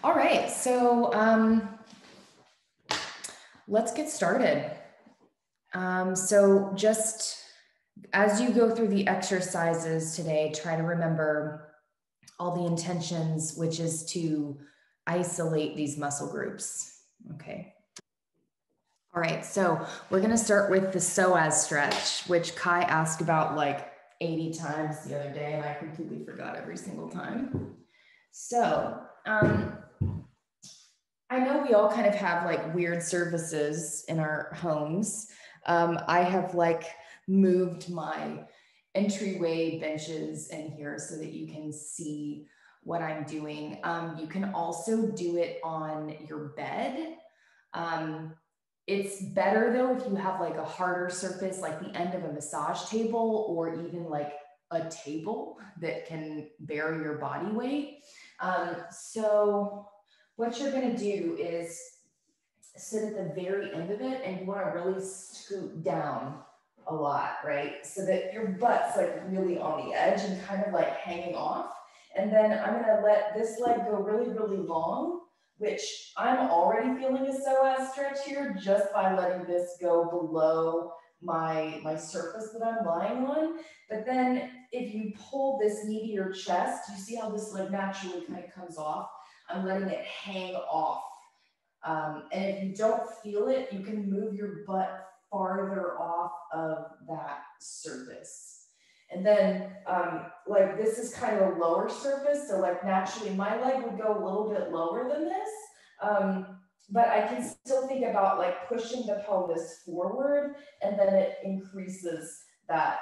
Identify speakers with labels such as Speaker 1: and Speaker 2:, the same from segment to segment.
Speaker 1: All right, so let's get started. So just as you go through the exercises today, try to remember all the intentions, which is to isolate these muscle groups. Okay. All right, so we're gonna start with the psoas stretch, which Kai asked about like 80 times the other day, and I completely forgot every single time. So I know we all kind of have like weird surfaces in our homes. I have like moved my entryway benches in here so that you can see what I'm doing. You can also do it on your bed. It's better though if you have like a harder surface, like the end of a massage table, or even like a table that can bear your body weight. So what you're going to do is sit at the very end of it, and you want to really scoot down a lot, right? So that your butt's like really on the edge and kind of like hanging off. And then I'm going to let this leg go really, really long, which I'm already feeling a psoas stretch here just by letting this go below my surface that I'm lying on. But then if you pull this knee to your chest, you see how this leg naturally kind of comes off? I'm letting it hang off. And if you don't feel it, you can move your butt farther off of that surface. And then like this is kind of a lower surface. So like naturally my leg would go a little bit lower than this. But I can still think about like pushing the pelvis forward, and then it increases that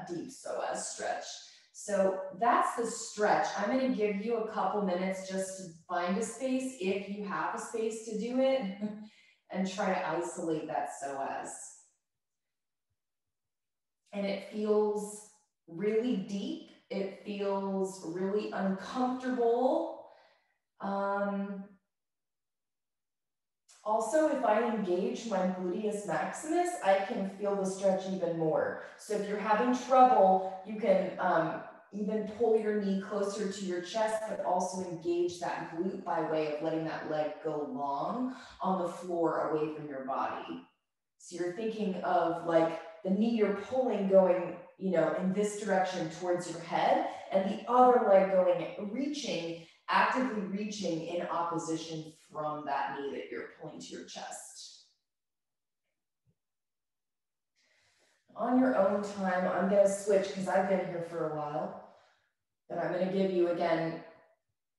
Speaker 1: deep psoas stretch. So that's the stretch. I'm going to give you a couple minutes just to find a space, if you have a space to do it, and try to isolate that psoas. And it feels really deep. It feels really uncomfortable. Also, if I engage my gluteus maximus, I can feel the stretch even more. So if you're having trouble, you can even pull your knee closer to your chest, but also engage that glute by way of letting that leg go long on the floor away from your body. So you're thinking of like the knee you're pulling going, you know, in this direction towards your head, and the other leg going, reaching, actively reaching in opposition from that knee that you're pulling to your chest. On your own time, I'm going to switch because I've been here for a while, but I'm going to give you again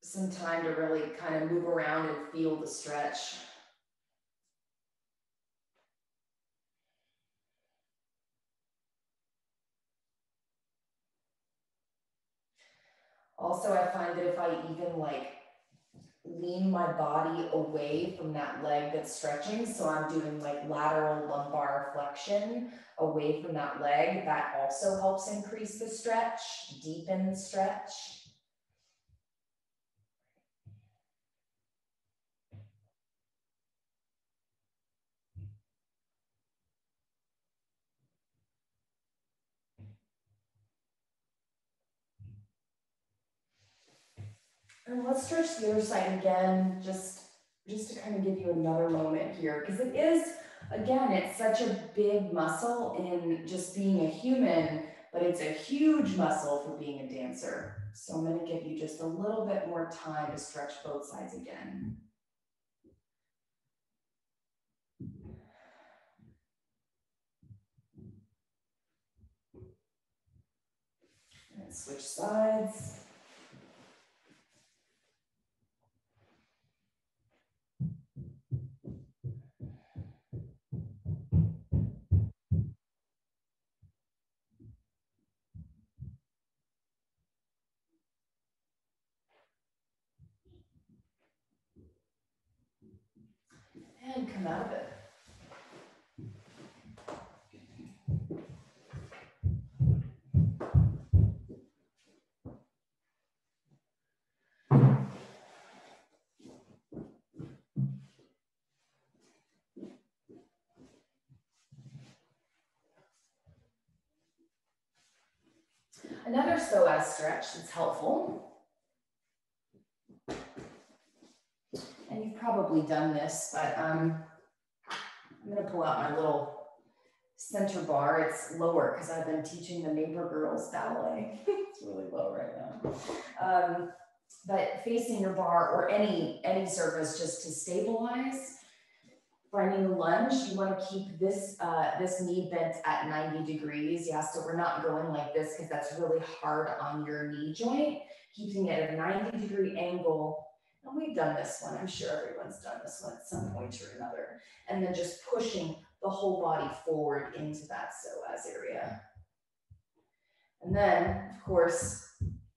Speaker 1: some time to really kind of move around and feel the stretch. Also, I find that if I even like lean my body away from that leg that's stretching, so I'm doing like lateral lumbar flexion away from that leg, that also helps increase the stretch, deepen the stretch. And let's stretch the other side again, just to kind of give you another moment here, because it is, again, it's such a big muscle in just being a human, but it's a huge muscle for being a dancer. So I'm going to give you just a little bit more time to stretch both sides again. And switch sides. And come out of it. Another psoas stretch that's helpful and you've probably done this, but I'm gonna pull out my little center bar. It's lower because I've been teaching the neighbor girls ballet. It's really low right now. But facing your bar or any surface just to stabilize. Finding the lunge, you want to keep this this knee bent at 90 degrees. Yeah, so we're not going like this because that's really hard on your knee joint. Keeping it at a 90-degree angle. And we've done this one. I'm sure everyone's done this one at some point or another. And then just pushing the whole body forward into that psoas area. And then, of course,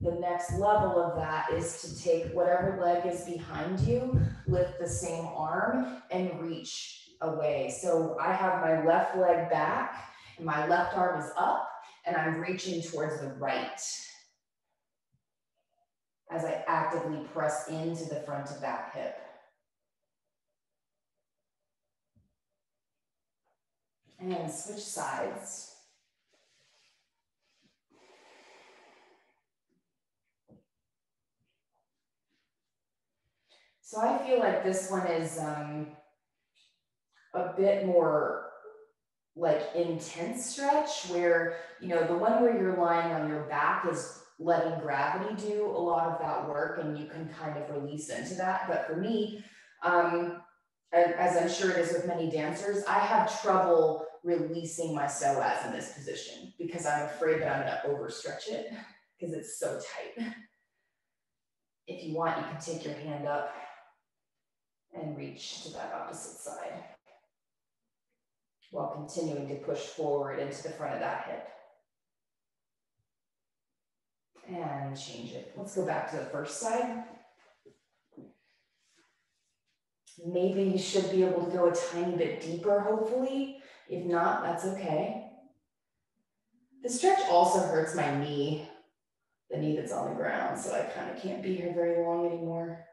Speaker 1: the next level of that is to take whatever leg is behind you, lift the same arm and reach away. So I have my left leg back and my left arm is up and I'm reaching towards the right as I actively press into the front of that hip. And switch sides. So I feel like this one is a bit more like intense stretch where, you know, the one where you're lying on your back is letting gravity do a lot of that work and you can kind of release into that. But for me, as I'm sure it is with many dancers, I have trouble releasing my psoas in this position because I'm afraid that I'm going to overstretch it because it's so tight. If you want, you can take your hand up and reach to that opposite side while continuing to push forward into the front of that hip. And change it. Let's go back to the first side. Maybe you should be able to go a tiny bit deeper, hopefully. If not, that's okay. The stretch also hurts my knee, the knee that's on the ground, so I kind of can't be here very long anymore.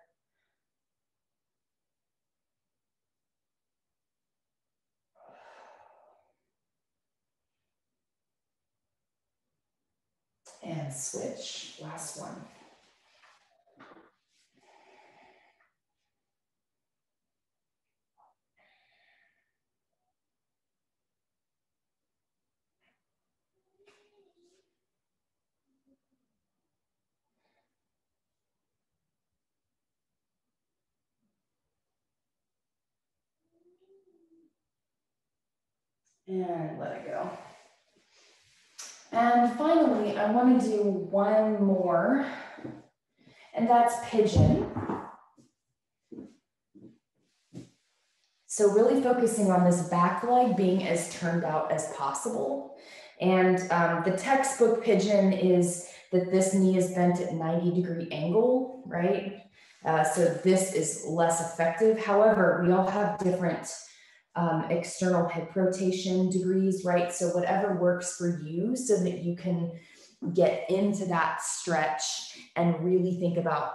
Speaker 1: And switch, last one. And let it go. And finally, I want to do one more, and that's pigeon. So really focusing on this back leg being as turned out as possible. And the textbook pigeon is that this knee is bent at 90-degree angle, right? So this is less effective. However, we all have different external hip rotation degrees, right? So whatever works for you so that you can get into that stretch and really think about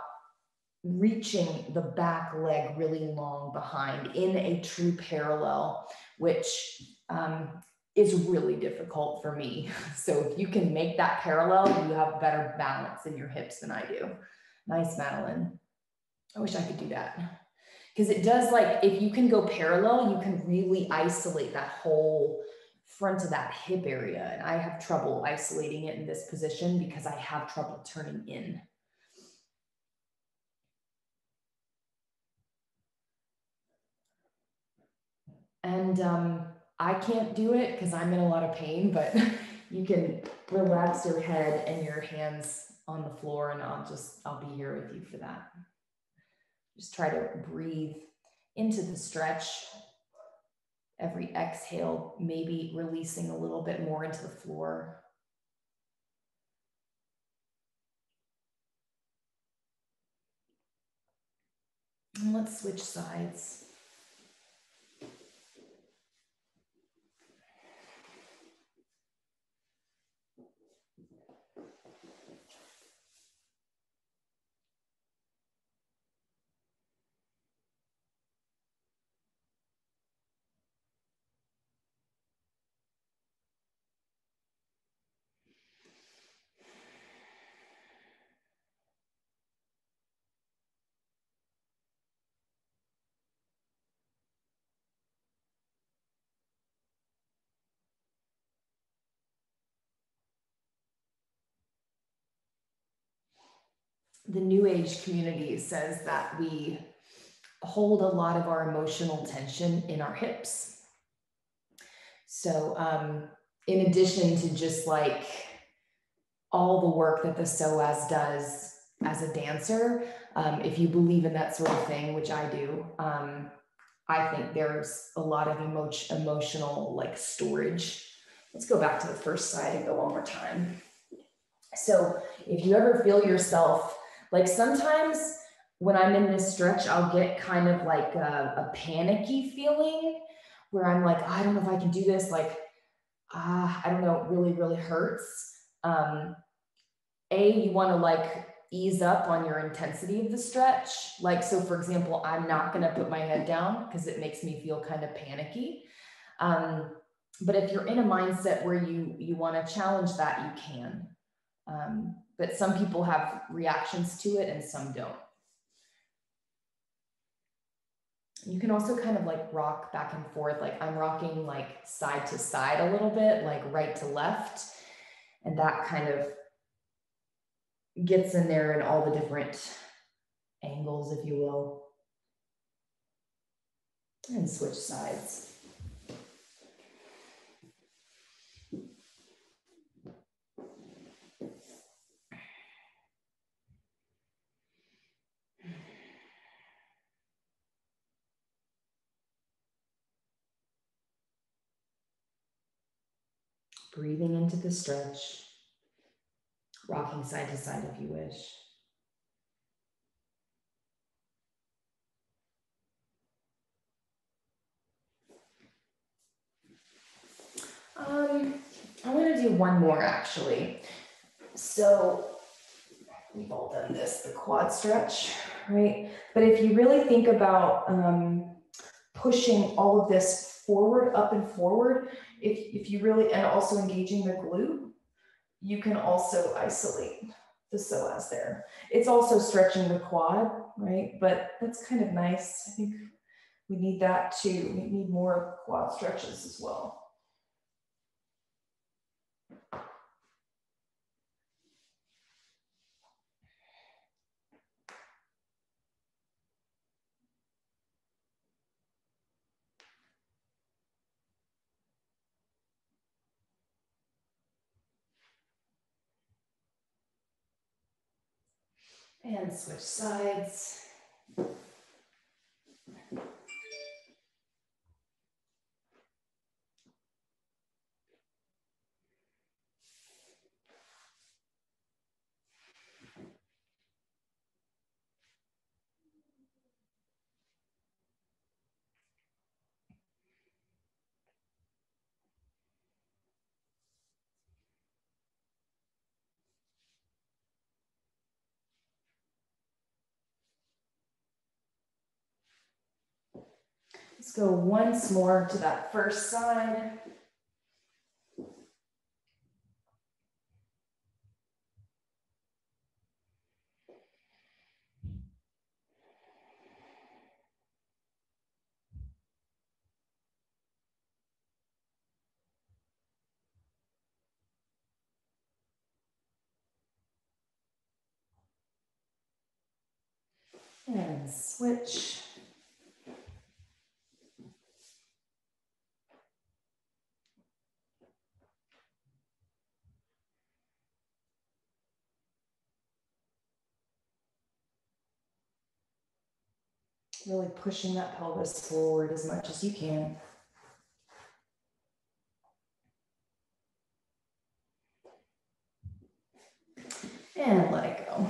Speaker 1: reaching the back leg really long behind in a true parallel, which is really difficult for me. So if you can make that parallel, you have better balance in your hips than I do. Nice, Madeline. I wish I could do that. Because it does, like, if you can go parallel, you can really isolate that whole front of that hip area. And I have trouble isolating it in this position because I have trouble turning in. And I can't do it because I'm in a lot of pain, but you can relax your head and your hands on the floor and I'll be here with you for that. Just try to breathe into the stretch. Every exhale, maybe releasing a little bit more into the floor. And let's switch sides. the New Age community says that we hold a lot of our emotional tension in our hips. So in addition to just like all the work that the psoas does as a dancer, if you believe in that sort of thing, which I do, I think there's a lot of emotional like storage. Let's go back to the first side and go one more time. So if you ever feel yourself, like sometimes when I'm in this stretch, I'll get kind of like a panicky feeling where I'm like, I don't know if I can do this. Like, I don't know, it really, really hurts. You want to like ease up on your intensity of the stretch. Like, so for example, I'm not going to put my head down because it makes me feel kind of panicky. But if you're in a mindset where you want to challenge that, you can. But some people have reactions to it and some don't. You can also kind of like rock back and forth. Like I'm rocking like side to side a little bit, like right to left. And that kind of gets in there in all the different angles, if you will. And switch sides. Breathing into the stretch, rocking side to side if you wish. I want to do one more actually. So we've all done this, the quad stretch, right? But if you really think about pushing all of this forward, up and forward, if you really, and also engaging the glute, you can also isolate the psoas there. It's also stretching the quad, right? But that's kind of nice. I think we need that too. We need more quad stretches as well. And switch sides. Let's go once more to that first side. And switch. Really pushing that pelvis forward as much as you can. And let it go.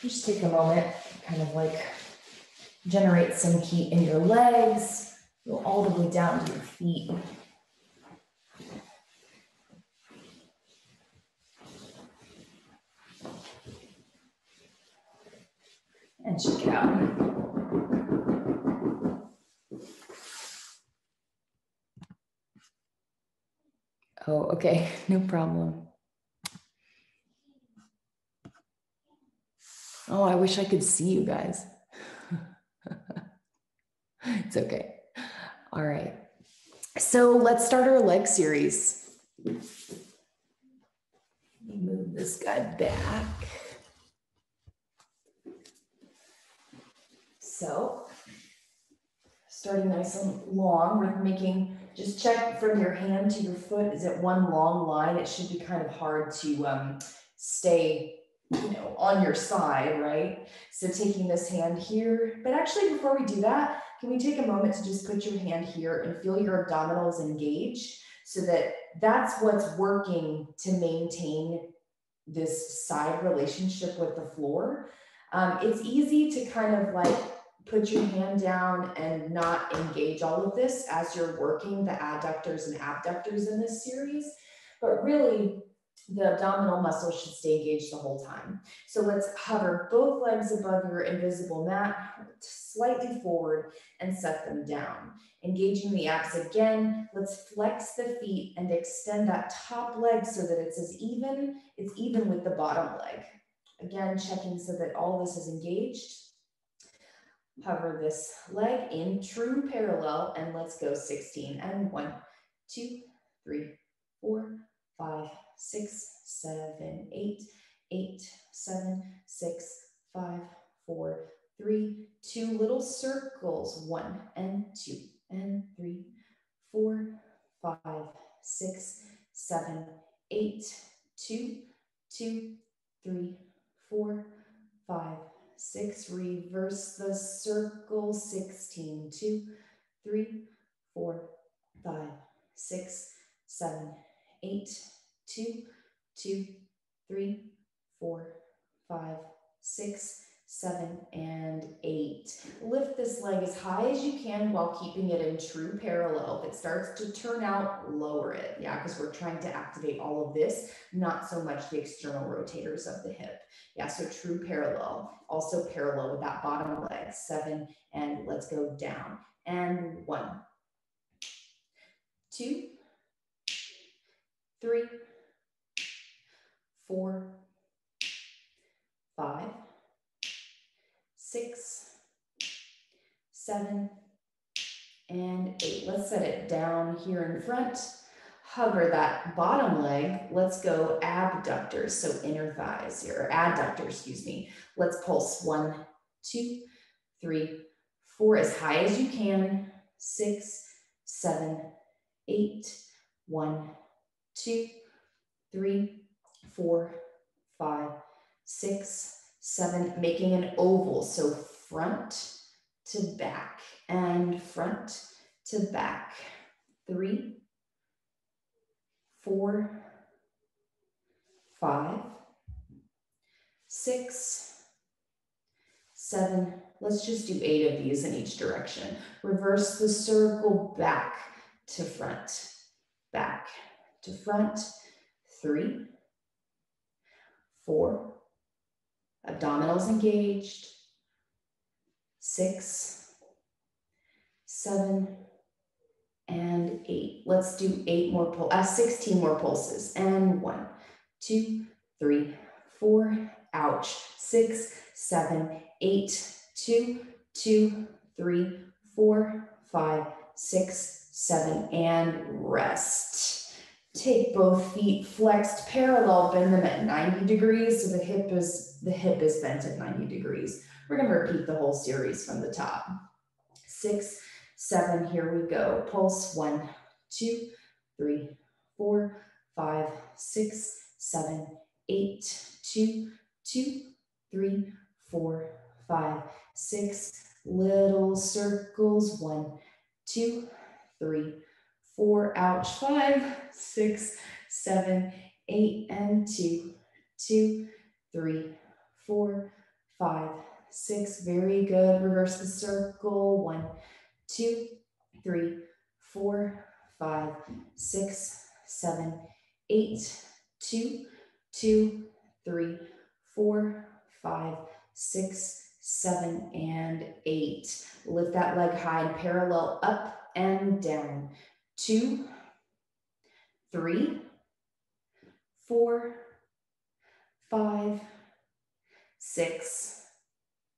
Speaker 1: Just take a moment, kind of like generate some heat in your legs, go all the way down to your feet. And check it out. Oh, okay, no problem. Oh, I wish I could see you guys. It's okay. All right. So let's start our leg series. Let me move this guy back. So, starting nice and long, we're making, just check from your hand to your foot, is it one long line? It should be kind of hard to stay, you know, on your side, right? So taking this hand here, but actually before we do that, can we take a moment to just put your hand here and feel your abdominals engaged so that that's what's working to maintain this side relationship with the floor. It's easy to kind of like put your hand down and not engage all of this as you're working the adductors and abductors in this series, but really the abdominal muscles should stay engaged the whole time. So let's hover both legs above your invisible mat, slightly forward and set them down. Engaging the abs again, let's flex the feet and extend that top leg so that it's even with the bottom leg. Again, checking so that all this is engaged. Hover this leg in true parallel and let's go 16 and 1, 2, 3, 4, 5, 6, 7, 8, 8, 7, 6, 5, 4, 3, 2 little circles, 1 and 2 and 3, 4, 5, 6, 7, 8, 2, 2, 3, 4, 5, 6, reverse the circle, 16, 2, 3, 4, 5, 6, 7, 8, 2, 2, 3, 4, 5, 6, 7, and 8. Lift this leg as high as you can while keeping it in true parallel. If it starts to turn out, lower it. Yeah, because we're trying to activate all of this, not so much the external rotators of the hip. Yeah, so true parallel. Also parallel with that bottom leg. 7, and let's go down. And 1, 2, 3, 4, 5, 6, 7, and 8. Let's set it down here in front. Hover that bottom leg. Let's go abductors, so inner thighs here, or adductors, excuse me. Let's pulse 1, 2, 3, 4, as high as you can. 6, 7, 8, 1, 2, 3, 4, 5, 6, 7, making an oval. So front to back and front to back. 3, 4, 5, 6, 7. Let's just do 8 of these in each direction. Reverse the circle, back to front, back to front. 3, 4, abdominals engaged. 6, 7, and 8. Let's do 16 more pulses. And 1, 2, 3, 4. Ouch. 6, 7, 8. 2, 2, 3, 4, 5, 6, 7, and rest. Take both feet flexed parallel, bend them at 90 degrees. So the hip is bent at 90 degrees. We're going to repeat the whole series from the top. 6, 7, here we go. Pulse 1, 2, 3, 4, 5, 6, 7, 8, 2, 2, 3, 4, 5, 6, little circles. 1, 2, 3, 4, ouch. 5, 6, 7, 8, and 2, 2, 3, 4, 5, 6. Very good. Reverse the circle. 1, 2, 3, 4, 5, 6, 7, 8, 2, 2, 3, 4, 5, 6, 7, and 8. Lift that leg high and parallel up and down. 2, 3, 4, 5, 6,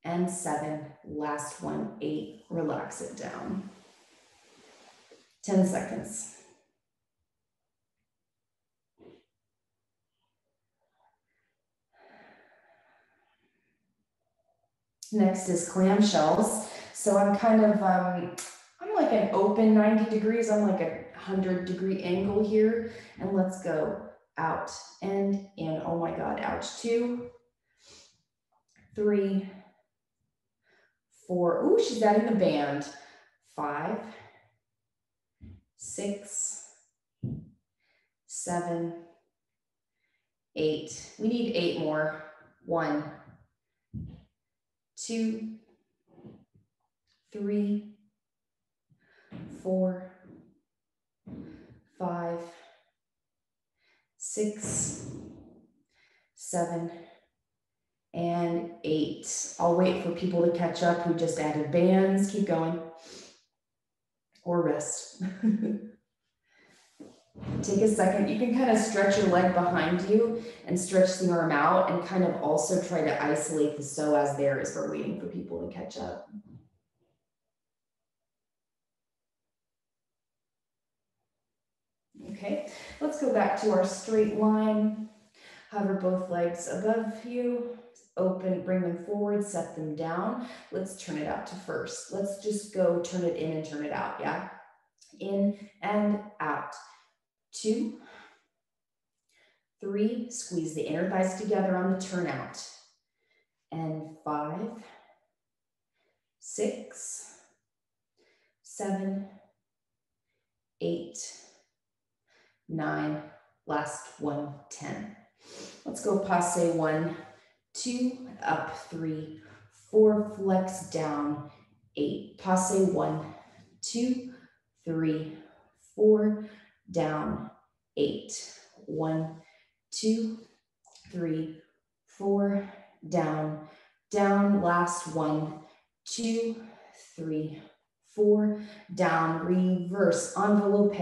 Speaker 1: and 7. Last one, 8. Relax it down. 10 seconds. Next is clamshells. So I'm kind of, I'm like an open 90 degrees. I'm like a 100-degree angle here. And let's go out and in. Oh my God, ouch. 2, 3, 4. Ooh, she's adding the band. 5, 6, 7, 8. We need 8 more. 1, 2, 3, 4, 5, 6, 7, and 8. I'll wait for people to catch up who just added bands. Keep going. Or rest. Take a second. You can kind of stretch your leg behind you and stretch the arm out and kind of also try to isolate the psoas there as we're waiting for people to catch up. Okay, let's go back to our straight line. Hover both legs above you. Open, bring them forward, set them down. Let's turn it out to first. Let's just go turn it in and turn it out, yeah? In and out. 2, 3, squeeze the inner thighs together on the turn out. And 5, 6, 7, 8, 9, last one, 10. Let's go passe 1, 2, up 3, 4, flex down, 8. Passe 1, 2, 3, 4, down, 8. 1, 2, 3, 4, down, down, last 1, 2, 3, 4, down, reverse, envelope,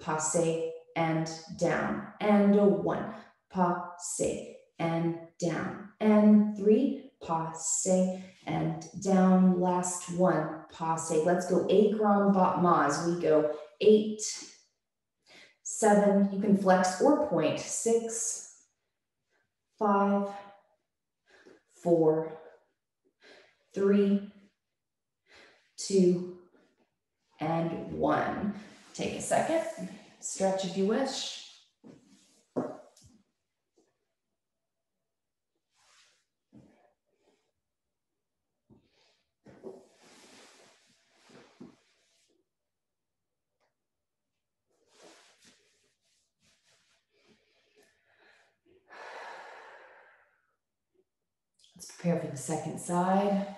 Speaker 1: passe and down, and a 1, passe and down, and 3, passe and down, last 1, passe. Let's go 8 grand battements. We go 8, 7, you can flex or point, 6, 5, 4, 3, 2, and 1. Take a second, stretch if you wish. Let's prepare for the second side.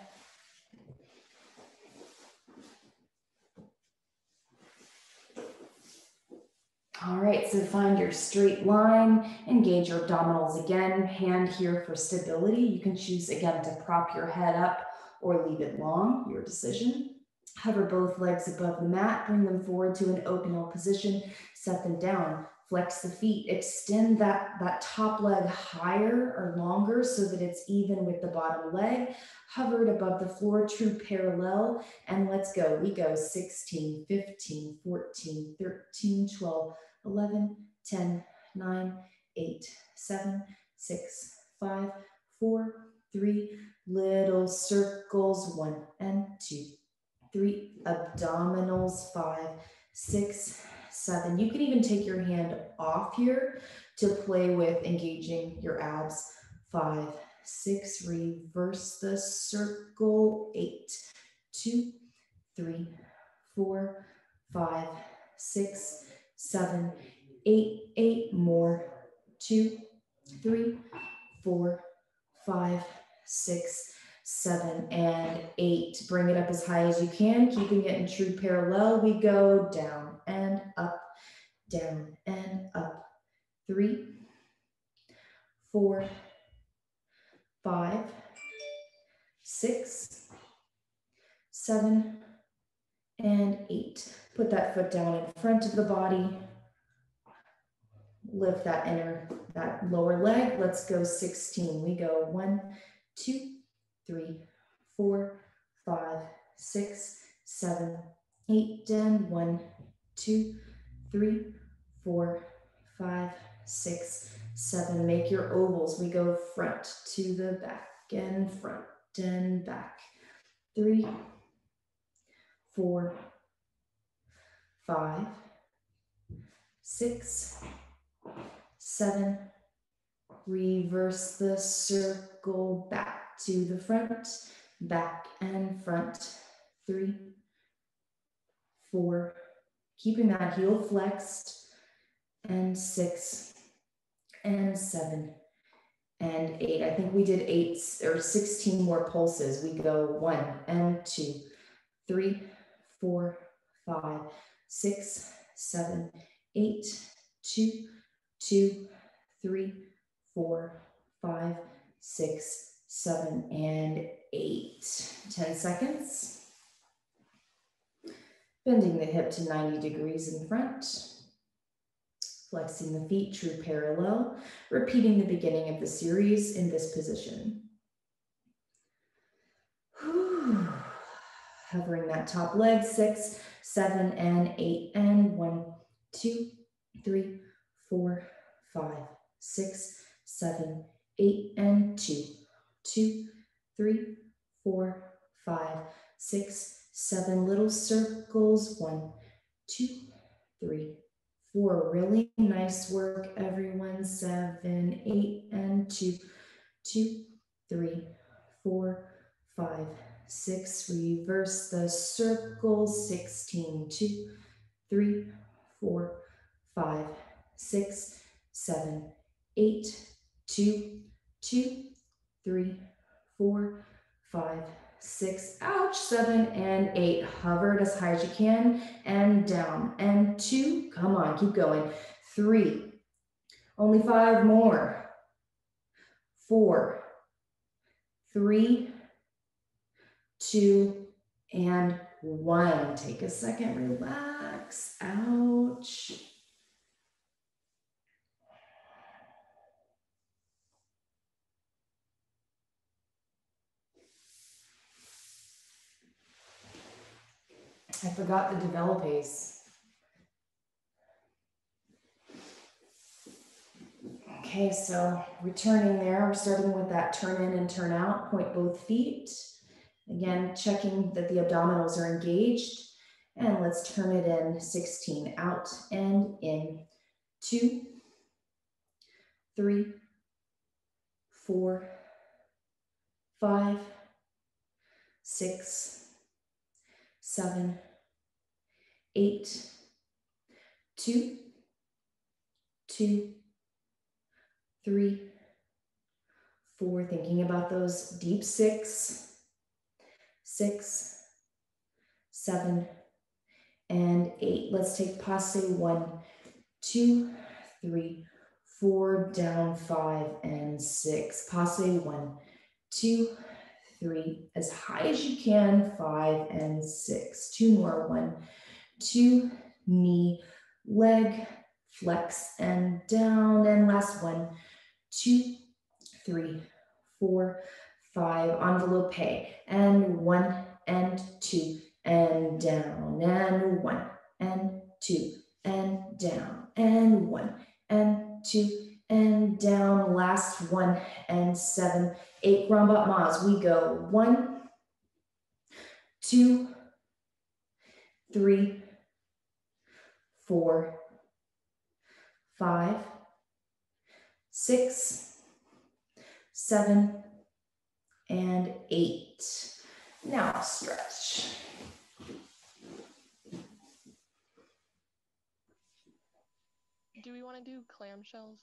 Speaker 1: All right, so find your straight line, engage your abdominals again, hand here for stability. You can choose again to prop your head up or leave it long, your decision. Hover both legs above the mat, bring them forward to an open position, set them down, flex the feet, extend that top leg higher or longer so that it's even with the bottom leg, hovered above the floor, true parallel, and let's go. We go 16, 15, 14, 13, 12, 11, 10, 9, 8, 7, 6, 5, 4, 3, little circles, 1 and 2, 3, abdominals, 5, 6, 7. You can even take your hand off here to play with engaging your abs. 5, 6, reverse the circle, 8, 2, 3, 4, 5, 6, 7, 8, 8 more, 2, 3, 4, 5, 6, 7, and 8. Bring it up as high as you can, keeping it in true parallel. We go down and up, down and up. 3, 4, 5, 6, 7, and 8. Put that foot down in front of the body. Lift that lower leg. Let's go 16. We go 1, 2, 3, 4, 5, 6, 7, 8, and 1, 2, 3, 4, 5, 6, 7. Make your ovals. We go front to the back and front and back. 3, 4, 5, 6, 7. Reverse the circle back to the front, back and front. 3, 4, keeping that heel flexed, and 6, and 7, and 8. I think we did 8 or 16 more pulses. We go 1 and 2, 3, 4, 5, 6, 7, 8, 2, 2, 3, 4, 5, 6, 7, and 8. 10 seconds. Bending the hip to 90 degrees in front. Flexing the feet, true parallel. Repeating the beginning of the series in this position. Whew. Hovering that top leg, 6, 7, and 8, and 1, 2, 3, 4, 5, 6, 7, 8, and 2, 2, 3, 4, 5, 6, 7, little circles, 1, 2, 3, 4. Really nice work, everyone. 7, 8, and 2, 2, 3, 4, 5, 6. Reverse the circle, 16, 2, 3, 4, 5, 6, 7, 8, 2, 2, 3, 4, 5, 6, ouch, 7, and 8. Hover it as high as you can, and down, and 2, come on, keep going. 3, only 5 more. 4, 3, 2, and 1. Take a second, relax, ouch. I forgot the developers. Okay, so returning there, we're starting with that turn in and turn out, point both feet. Again, checking that the abdominals are engaged. And let's turn it in, 16, out and in. 2, 3, 4, 5, 6, 7, 8, 2, 2, 3, 4. Thinking about those deep 6, 6, 7, and 8. Let's take passe 1, 2, 3, 4, down 5, and 6. Passe 1, 2, 3, as high as you can, 5 and 6. 2 more, 1, 2, knee, leg, flex and down, and last 1, 2, 3, 4, 5, envelope, and 1 and 2 and down, and 1 and 2 and down, and 1 and 2 and down, last 1 and 7, 8 grand battements. We go 1, 2, 3, 4, 5, 6, 7, and 8. Now stretch.
Speaker 2: Do we want to do clamshells?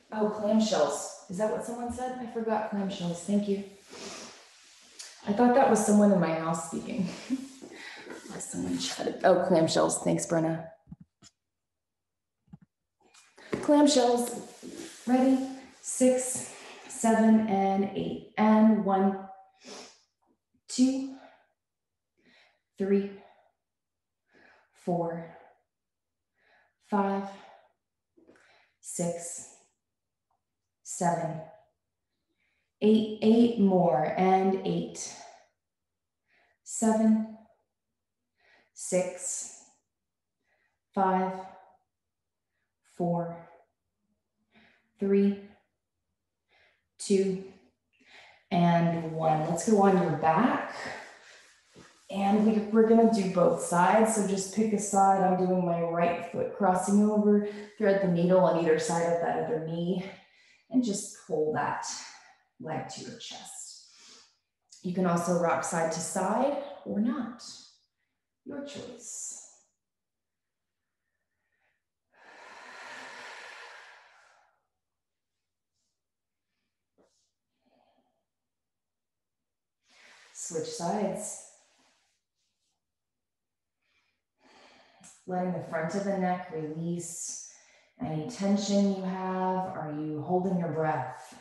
Speaker 1: Oh, clamshells. Is that what someone said? I forgot clamshells. Thank you. I thought that was someone in my house speaking. Someone chatted. Oh, clamshells. Thanks, Brenna. Clamshells. Ready? 6, 7, and 8. And 1, 2, 3, 4, 5, 6, 7, 8. 8 more, and 8, 7, 6, 5, 4, 3, 2, and 1. Let's go on your back. And we're gonna do both sides. So just pick a side. I'm doing my right foot crossing over, thread the needle on either side of that other knee, and just pull that leg to your chest. You can also rock side to side or not. Your choice. Switch sides. Letting the front of the neck release any tension you have. Are you holding your breath?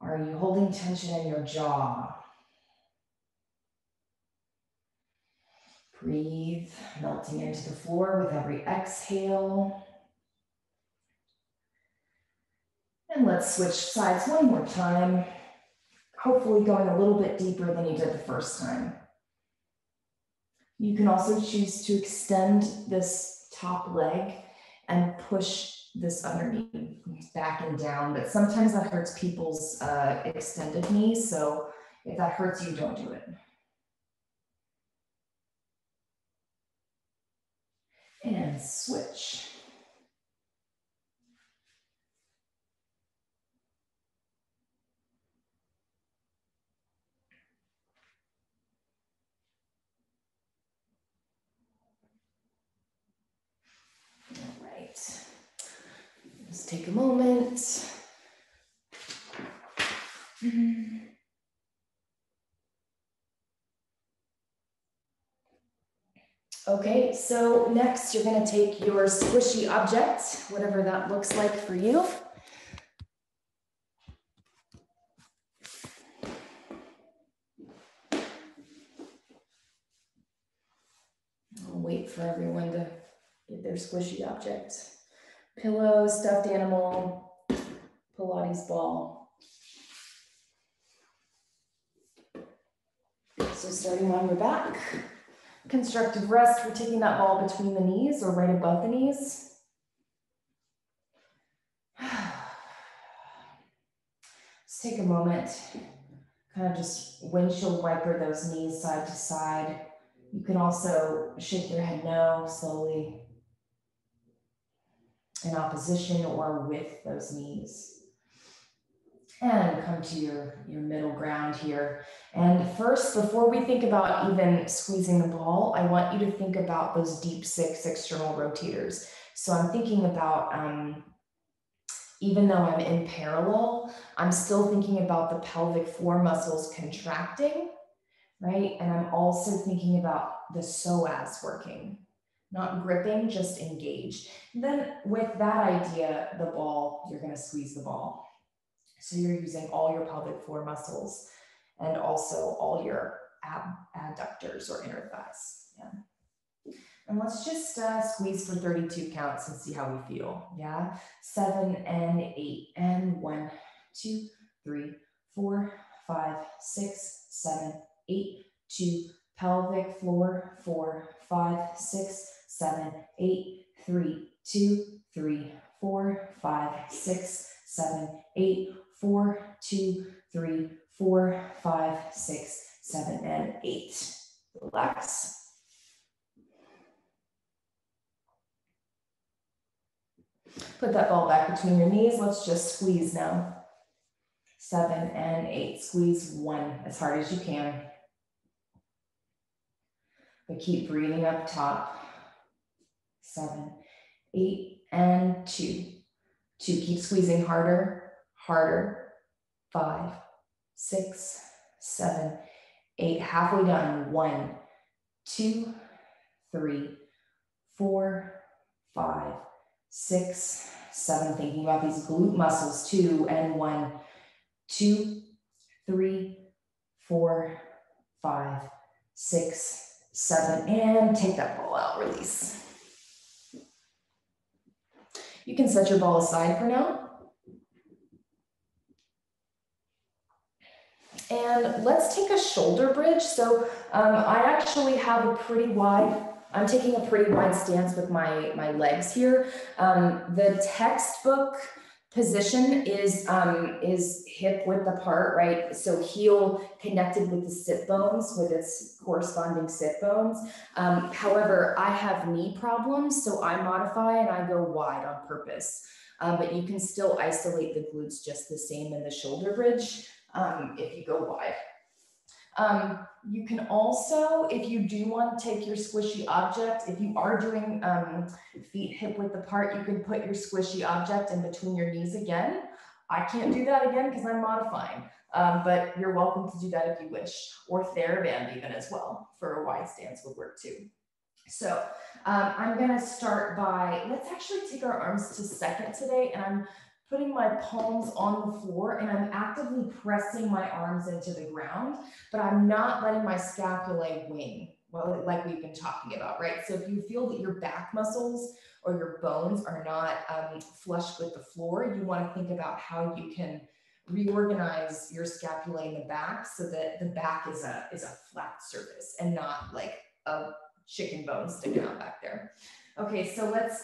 Speaker 1: Are you holding tension in your jaw? Breathe, melting into the floor with every exhale. And let's switch sides one more time. Hopefully going a little bit deeper than you did the first time. You can also choose to extend this top leg and push this underneath back and down, but sometimes that hurts people's extended knees, so if that hurts you, don't do it. And switch. All right. Just take a moment. Okay, so next you're going to take your squishy object, whatever that looks like for you. I'll wait for everyone to get their squishy object. Pillow, stuffed animal, Pilates ball. So starting on your back, constructive rest, we're taking that ball between the knees or right above the knees. Just take a moment, kind of just windshield wiper those knees side to side. You can also shake your head no slowly in opposition or with those knees. And come to your middle ground here. And first, before we think about even squeezing the ball, I want you to think about those deep six external rotators. So I'm thinking about, even though I'm in parallel, I'm still thinking about the pelvic floor muscles contracting, right? And I'm also thinking about the psoas working, not gripping, just engage. And then with that idea, the ball, you're gonna squeeze the ball. So you're using all your pelvic floor muscles and also all your adductors or inner thighs. Yeah. And let's just squeeze for 32 counts and see how we feel. Yeah. 7 and 8 and 1, 2, 3, 4, 5, 6, 7, 8, 2, pelvic floor, 4, 5, 6, 7, 8, 3, 2, 3, 4, 5, 6, 7, 8, 4, 2, 3, 4, 5, 6, 7, and 8. Relax. Put that ball back between your knees. Let's just squeeze now. 7 and 8. Squeeze 1 as hard as you can. But keep breathing up top. 7, 8, and 2. 2. Keep squeezing harder, harder. 5, 6, 7, 8. Halfway done. 1, 2, 3, 4, 5, 6, 7. Thinking about these glute muscles. 2 and 1, 2, 3, 4, 5, 6, 7, and take that ball out. Release. You can set your ball aside for now. And let's take a shoulder bridge. So I actually have a pretty wide, I'm taking a pretty wide stance with my legs here. The textbook position is hip width apart, right? So heel connected with the sit bones, with its corresponding sit bones. However, I have knee problems, so I modify and I go wide on purpose. But you can still isolate the glutes just the same in the shoulder bridge if you go wide. You can also, if you do want to take your squishy object, if you are doing feet hip width apart, you can put your squishy object in between your knees again. I can't do that again because I'm modifying, but you're welcome to do that if you wish, or TheraBand even as well for a wide stance would work too. So I'm gonna start by, let's actually take our arms to second today, and I'm putting my palms on the floor and I'm actively pressing my arms into the ground, but I'm not letting my scapulae wing, well, like we've been talking about, right? So if you feel that your back muscles or your bones are not flush with the floor, you want to think about how you can reorganize your scapulae in the back so that the back is a flat surface and not like a chicken bone sticking out back there. Okay, so let's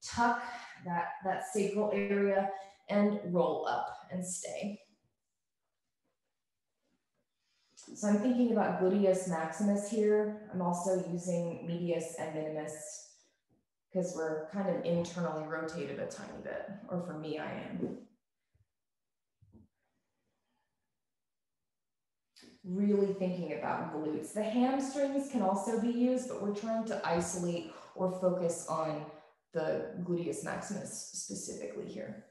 Speaker 1: tuck that sacral area and roll up and stay. So I'm thinking about gluteus maximus here. I'm also using medius and minimus because we're kind of internally rotated a tiny bit, or for me, I am. Really thinking about glutes. The hamstrings can also be used, but we're trying to isolate or focus on the gluteus maximus specifically here.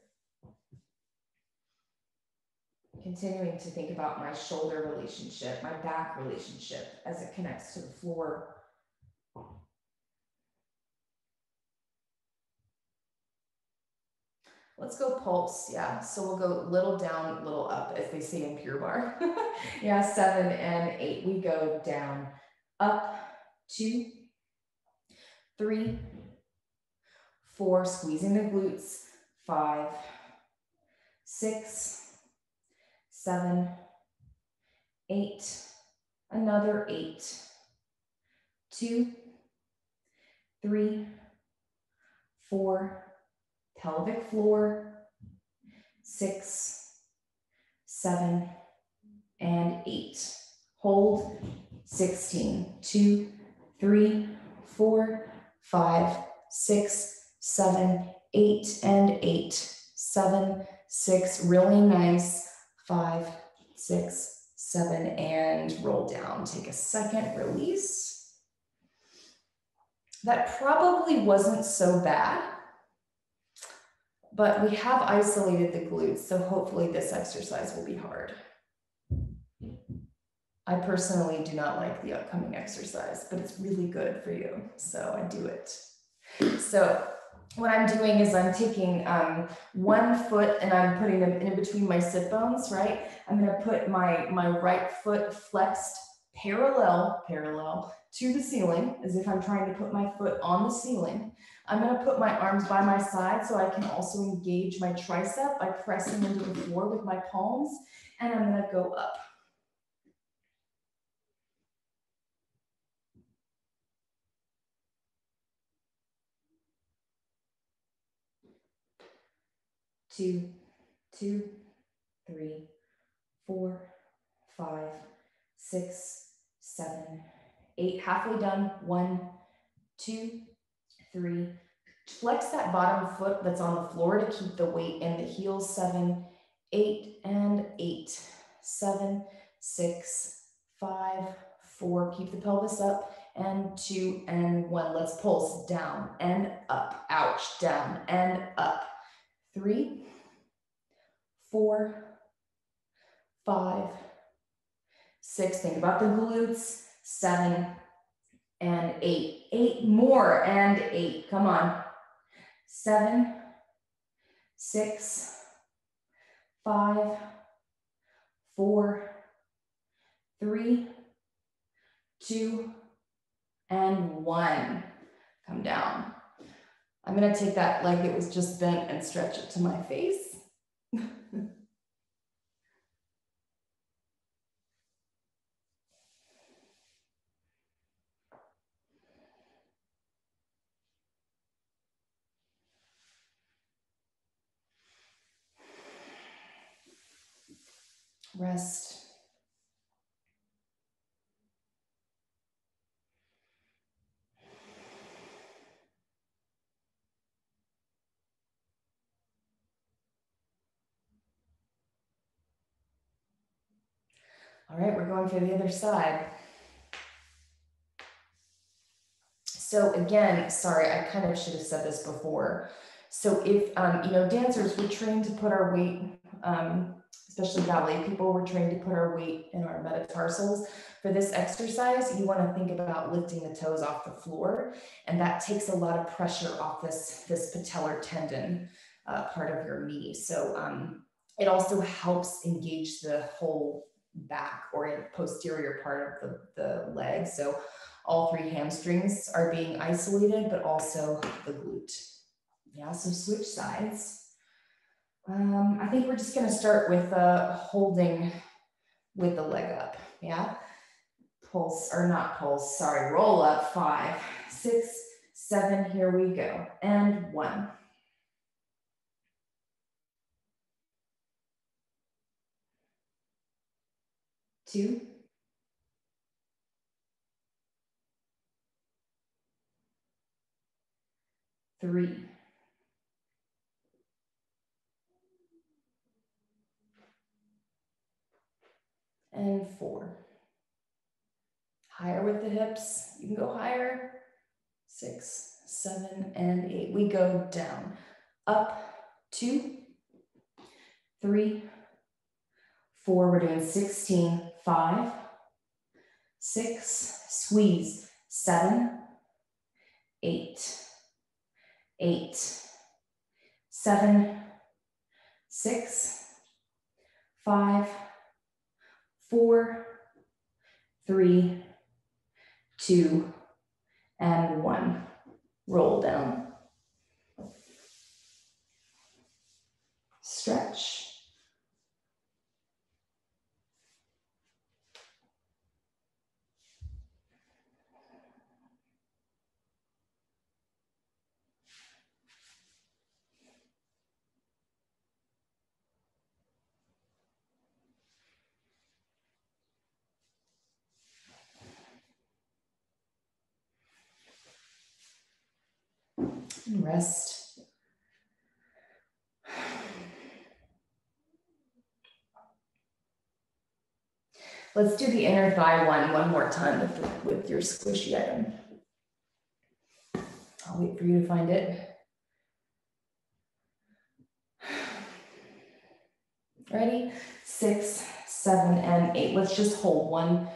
Speaker 1: Continuing to think about my shoulder relationship, my back relationship as it connects to the floor. Let's go pulse, yeah. So we'll go little down, little up, as they say in Pure Barre. Yeah, 7 and 8. We go down, up, 2, 3, 4, squeezing the glutes, 5, 6, 7, 8, another 8, 2, 3, 4, pelvic floor, 6, 7, and 8. Hold, 16, 2, 3, 4, 5, 6, 7, 8, and 8, 7, 6, really nice, 5, 6, 7, and roll down. Take a second, release. That probably wasn't so bad, but we have isolated the glutes, so hopefully this exercise will be hard. I personally do not like the upcoming exercise, but it's really good for you, so I do it. So what I'm doing is I'm taking one foot and I'm putting them in between my sit bones, right? I'm gonna put my right foot flexed parallel to the ceiling, as if I'm trying to put my foot on the ceiling. I'm gonna put my arms by my side so I can also engage my tricep by pressing into the floor with my palms, and I'm gonna go up. 2, 2, 3, 4, 5, 6, 7, 8. Halfway done. 1, 2, 3. Flex that bottom foot that's on the floor to keep the weight in the heels. 7, 8, and 8. 7, 6, 5, 4. Keep the pelvis up. And 2 and 1. Let's pulse down and up. Ouch. Down and up. 3, 4, 5, 6. Think about the glutes. 7 and 8. 8 more and 8. Come on. 7, 6, 5, 4, 3, 2, and 1. Come down. I'm going to take that leg that was just bent and stretch it to my face. Rest. All right, we're going for the other side. So again, sorry, I kind of should have said this before. So if, you know, dancers, we're trained to put our weight, especially ballet people, we're trained to put our weight in our metatarsals. For this exercise, you want to think about lifting the toes off the floor, and that takes a lot of pressure off this patellar tendon part of your knee. So it also helps engage the whole back or posterior part of the leg. So all three hamstrings are being isolated, but also the glute. Yeah, so switch sides. I think we're just gonna start with holding with the leg up, yeah? Pulse, or not pulse, sorry, roll up, 5, 6, 7, here we go, and 1. 2. 3. And 4. Higher with the hips, you can go higher. 6, 7, and 8. We go down, up, 2, 3, 4. We're doing 16, 5, 6, squeeze, 7, 8, 8, 7, 6, 5, 4, 3, 2, and 1. Roll down. Stretch. And rest. Let's do the inner thigh one more time with your squishy item. I'll wait for you to find it. Ready? 6, 7, and 8. Let's just hold 1,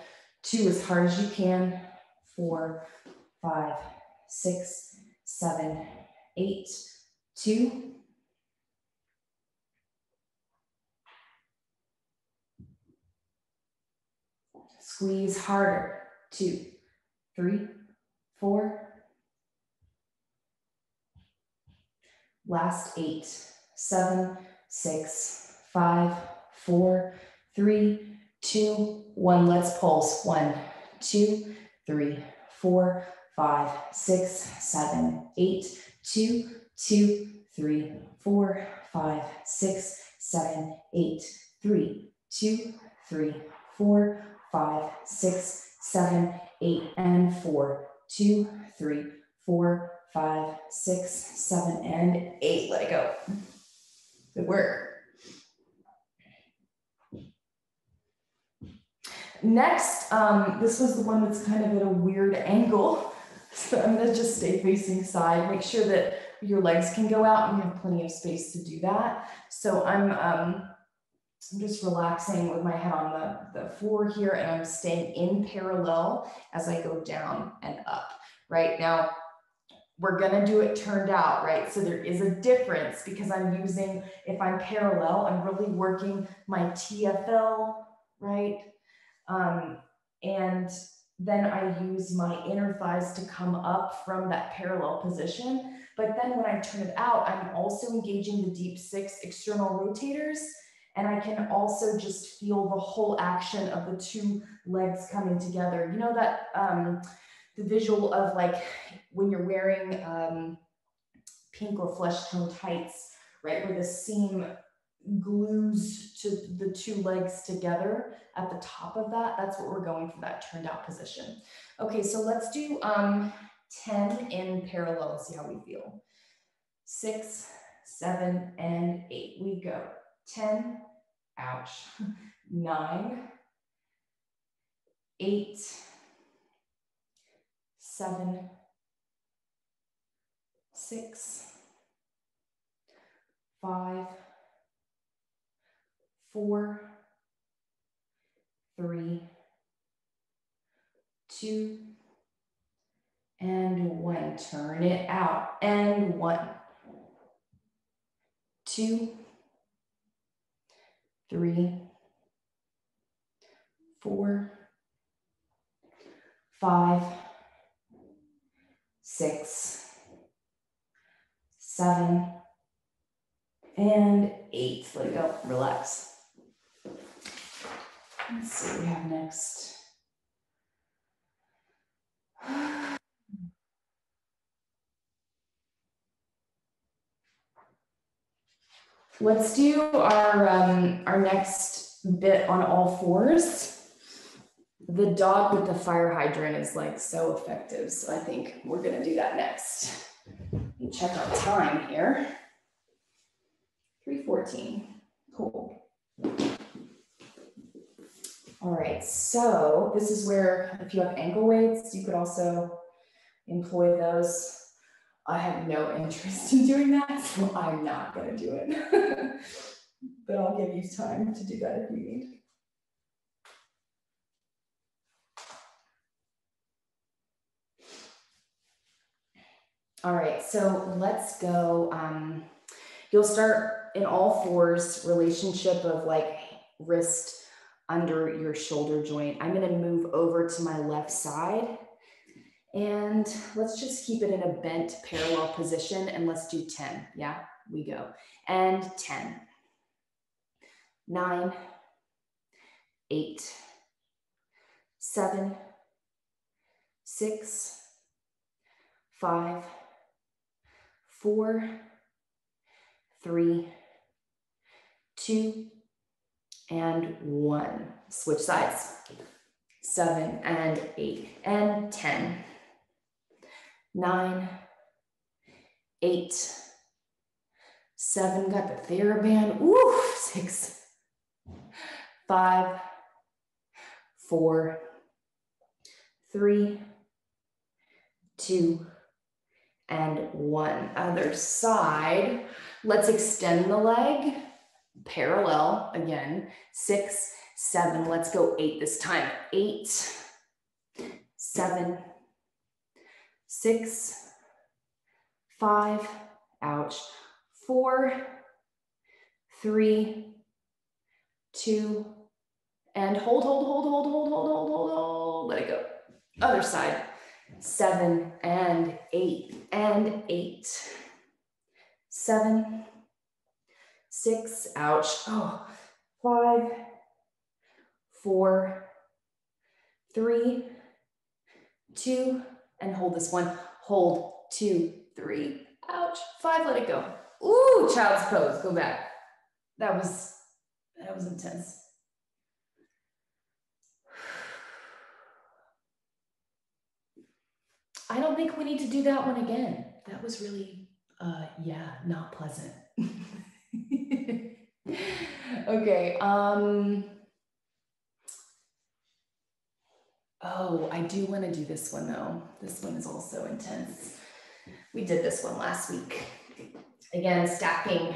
Speaker 1: 2 as hard as you can. 4, 5, 6, 7, 8, 2. Squeeze harder. 2, 3, 4. Last 8, 7, 6, 5, 4, 3, 2, 1. Let's pulse. 1, 2, 3, 4, 5, 6, 7, 8, 2, 2, 3, 4, 5, 6, 7, 8, 3, 2, 3, 4, 5, 6, 7, 8, and 4, 2, 3, 4, 5, 6, 7, and 8. Let it go. Good work. Next, this was the one that's kind of at a weird angle. So I'm gonna just stay facing side. Make sure that your legs can go out and you have plenty of space to do that. So I'm just relaxing with my head on the floor here, and I'm staying in parallel as I go down and up. Right now, we're gonna do it turned out, right? So there is a difference because I'm using, if I'm parallel, I'm really working my TFL, right? And then I use my inner thighs to come up from that parallel position. But then when I turn it out, I'm also engaging the deep 6 external rotators. And I can also just feel the whole action of the 2 legs coming together. You know that the visual of like when you're wearing pink or flesh tone tights, right? Where the seam glues to the two legs together at the top of that. That's what we're going for, that turned out position. Okay, so let's do 10 in parallel and see how we feel. 6, 7, and 8. We go. 10, ouch. 9, 8, 7, 6, 5, 4, 3, 2, and 1. Turn it out. And 1, 2, 3, 4, 5, 6, 7, and 8. Let it go. Relax. Let's see what we have next. Let's do our next bit on all fours. The dog with the fire hydrant is like so effective, so I think we're gonna do that next. And check our time here. 3:14. Cool. All right, so this is where if you have ankle weights, you could also employ those. I have no interest in doing that, so I'm not gonna do it. But I'll give you time to do that if you need. All right, so let's go. You'll start in all fours, relationship of like wrist under your shoulder joint. I'm gonna move over to my left side and let's just keep it in a bent parallel position and let's do 10, yeah, we go. And 10, 9, 8, 7, 6, 5, 4, 3, 2, and 1. Switch sides. 7 and 8 and 10. 9, 8, 7. Got the TheraBand. Ooh, 6, 5, 4, 3, 2, and 1. Other side. Let's extend the leg. Parallel again. 6, 7. Let's go 8 this time. 8, 7, 6, 5. Ouch. 4, 3, 2, and hold. Let it go. Other side. 7 and 8 and 8. 7, 6, ouch. Oh, 5, 4, 3, 2, and hold this one. Hold, 2, 3, ouch. 5, let it go. Ooh, child's pose, go back. That was intense. I don't think we need to do that one again. That was really, yeah, not pleasant. Okay. Oh, I do want to do this one though. This one is also intense. We did this one last week. Again, stacking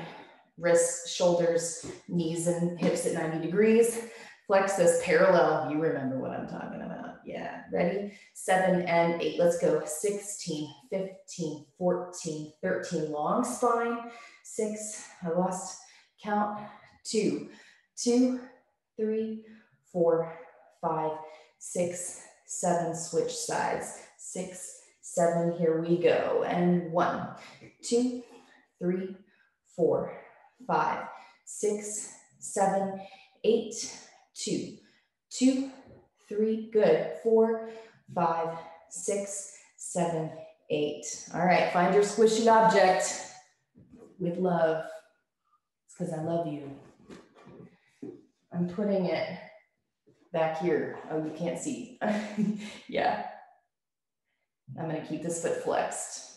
Speaker 1: wrists, shoulders, knees and hips at 90 degrees. Flex this parallel. You remember what I'm talking about. Yeah, ready? 7 and 8. Let's go. 16, 15, 14, 13. Long spine. 6, I lost count. 2, 2, 3, 4, 5, 6, 7. Switch sides. 6, 7. Here we go. And 1, 2, 3, 4, 5, 6, 7, 8. 2, 2, 3, good. 4, 5, 6, 7, 8. All right, find your squishy object with love. It's because I love you. I'm putting it back here. Oh, you can't see. Yeah. I'm gonna keep this foot flexed.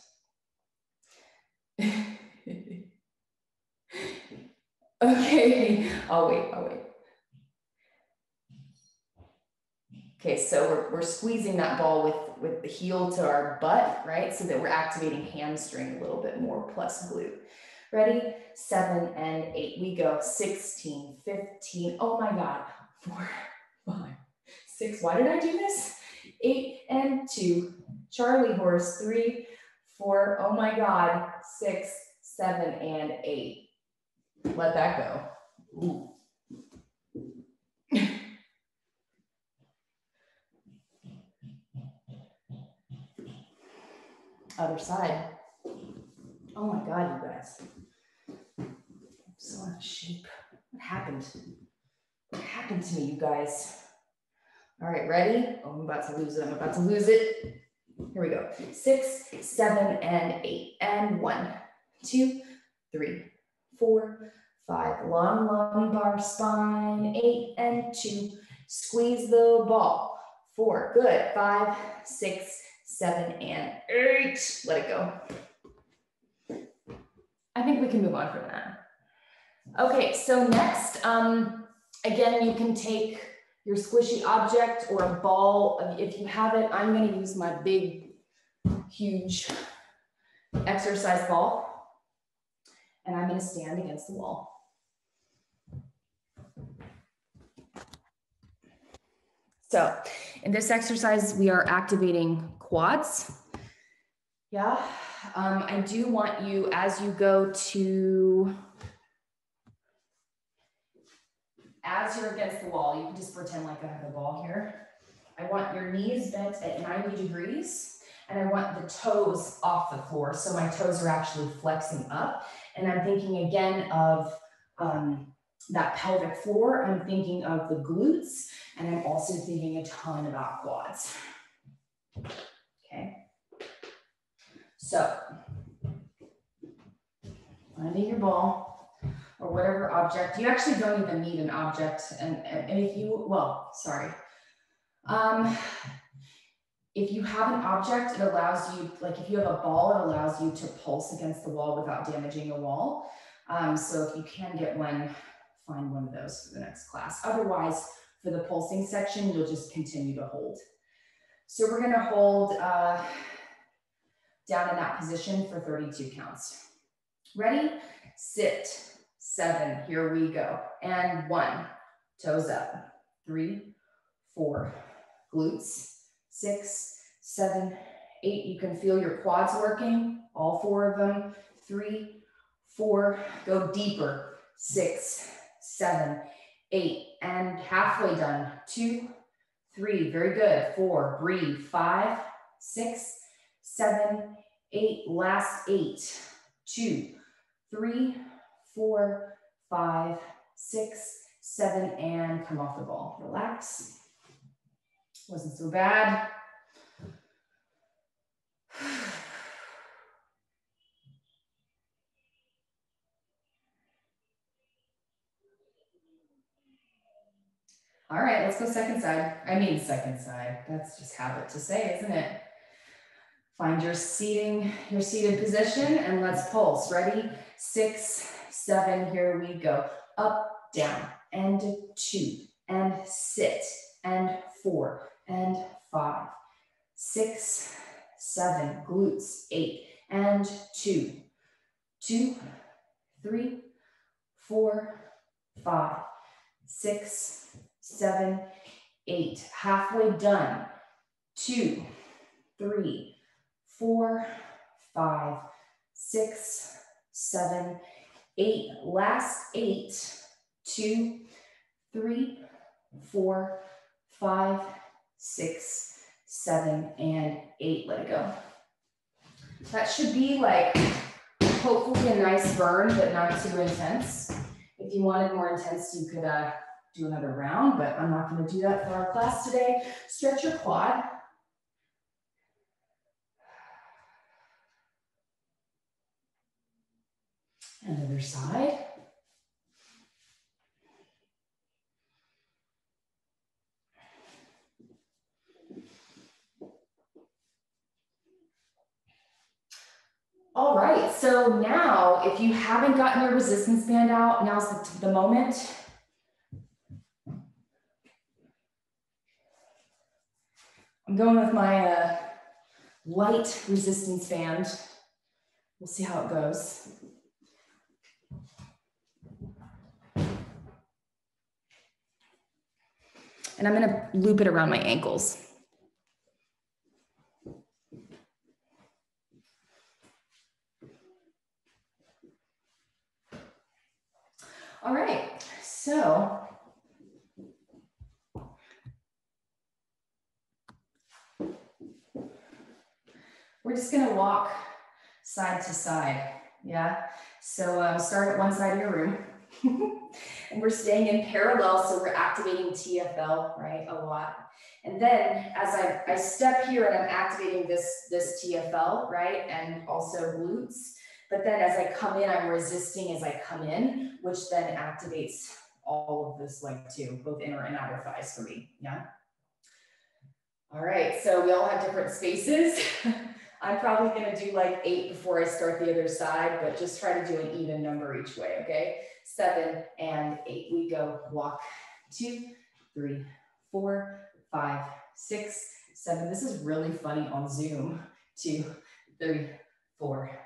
Speaker 1: Okay, I'll wait. Okay, so we're squeezing that ball with the heel to our butt, right? So that we're activating hamstring a little bit more plus glute. Ready? 7 and 8. We go. 16, 15. Oh my God. 4, 5, 6. Why did I do this? 8 and 2. Charlie horse. 3, 4. Oh my God. 6, 7 and 8. Let that go. Ooh. Other side. Oh my God, you guys. I'm so out of shape. What happened? What happened to me, you guys? All right, ready? Oh, I'm about to lose it. Here we go. 6, 7, and 8. And 1, 2, 3, 4, 5. Long lumbar spine. 8 and 2. Squeeze the ball. 4. Good. 5, 6, 7, and 8. Let it go. I think we can move on from that. Okay, so next, again, you can take your squishy object or a ball. If you have it, I'm going to use my big, huge exercise ball, and I'm going to stand against the wall. So in this exercise, we are activating quads. Yeah, I do want you, as you go to, as you're against the wall, you can just pretend like I have a ball here. I want your knees bent at 90 degrees, and I want the toes off the floor. So my toes are actually flexing up. And I'm thinking again of that pelvic floor. I'm thinking of the glutes, and I'm also thinking a ton about quads. Okay. So, finding your ball or whatever object. You actually don't even need an object. And if you, well, sorry. If you have an object, it allows you, like if you have a ball, it allows you to pulse against the wall without damaging the wall. So if you can get one, find one of those for the next class. Otherwise, for the pulsing section, you'll just continue to hold. So we're gonna hold down in that position for 32 counts. Ready? Sit. 7, here we go. And 1, toes up. 3, 4, glutes. 6, 7, 8. You can feel your quads working, all 4 of them. 3, 4, go deeper. 6, 7, 8, and halfway done. 2, 3, very good. 4, breathe. 5, 6, 7, 8, last 8. 2, 3, 4, 5, 6, 7, and come off the ball. Relax. Wasn't so bad. All right, let's go second side. I mean second side. That's just habit to say, isn't it? Find your seated position, and let's pulse. Ready? 6, 7, here we go. Up, down, and 2, and sit, and 4, and 5, 6, 7, glutes, 8, and 2, 2, 3, 4, 5, 6, 7, 8. Halfway done. 2, 3, 4, 5, 6, 7, 8. Last 8. 2, 3, 4, 5, 6, 7, and 8. Let it go. That should be like hopefully a nice burn, but not too intense. If you wanted more intense, you could do another round, but I'm not going to do that for our class today. Stretch your quad. And other side. So now, if you haven't gotten your resistance band out, now's the moment. I'm going with my light resistance band. We'll see how it goes. And I'm gonna loop it around my ankles. All right, so we're just gonna walk side to side, yeah? So start at one side of your room. And we're staying in parallel, so we're activating TFL, right, a lot. And then as I step here and I'm activating this TFL, right, and also glutes. But then as I come in, I'm resisting as I come in, which then activates all of this leg too, both inner and outer thighs for me, yeah? All right, so we all have different spaces. I'm probably gonna do like 8 before I start the other side, but just try to do an even number each way, okay? 7 and 8, we go, walk, 2, 3, 4, 5, 6, 7. This is really funny on Zoom. 2, 3, 4,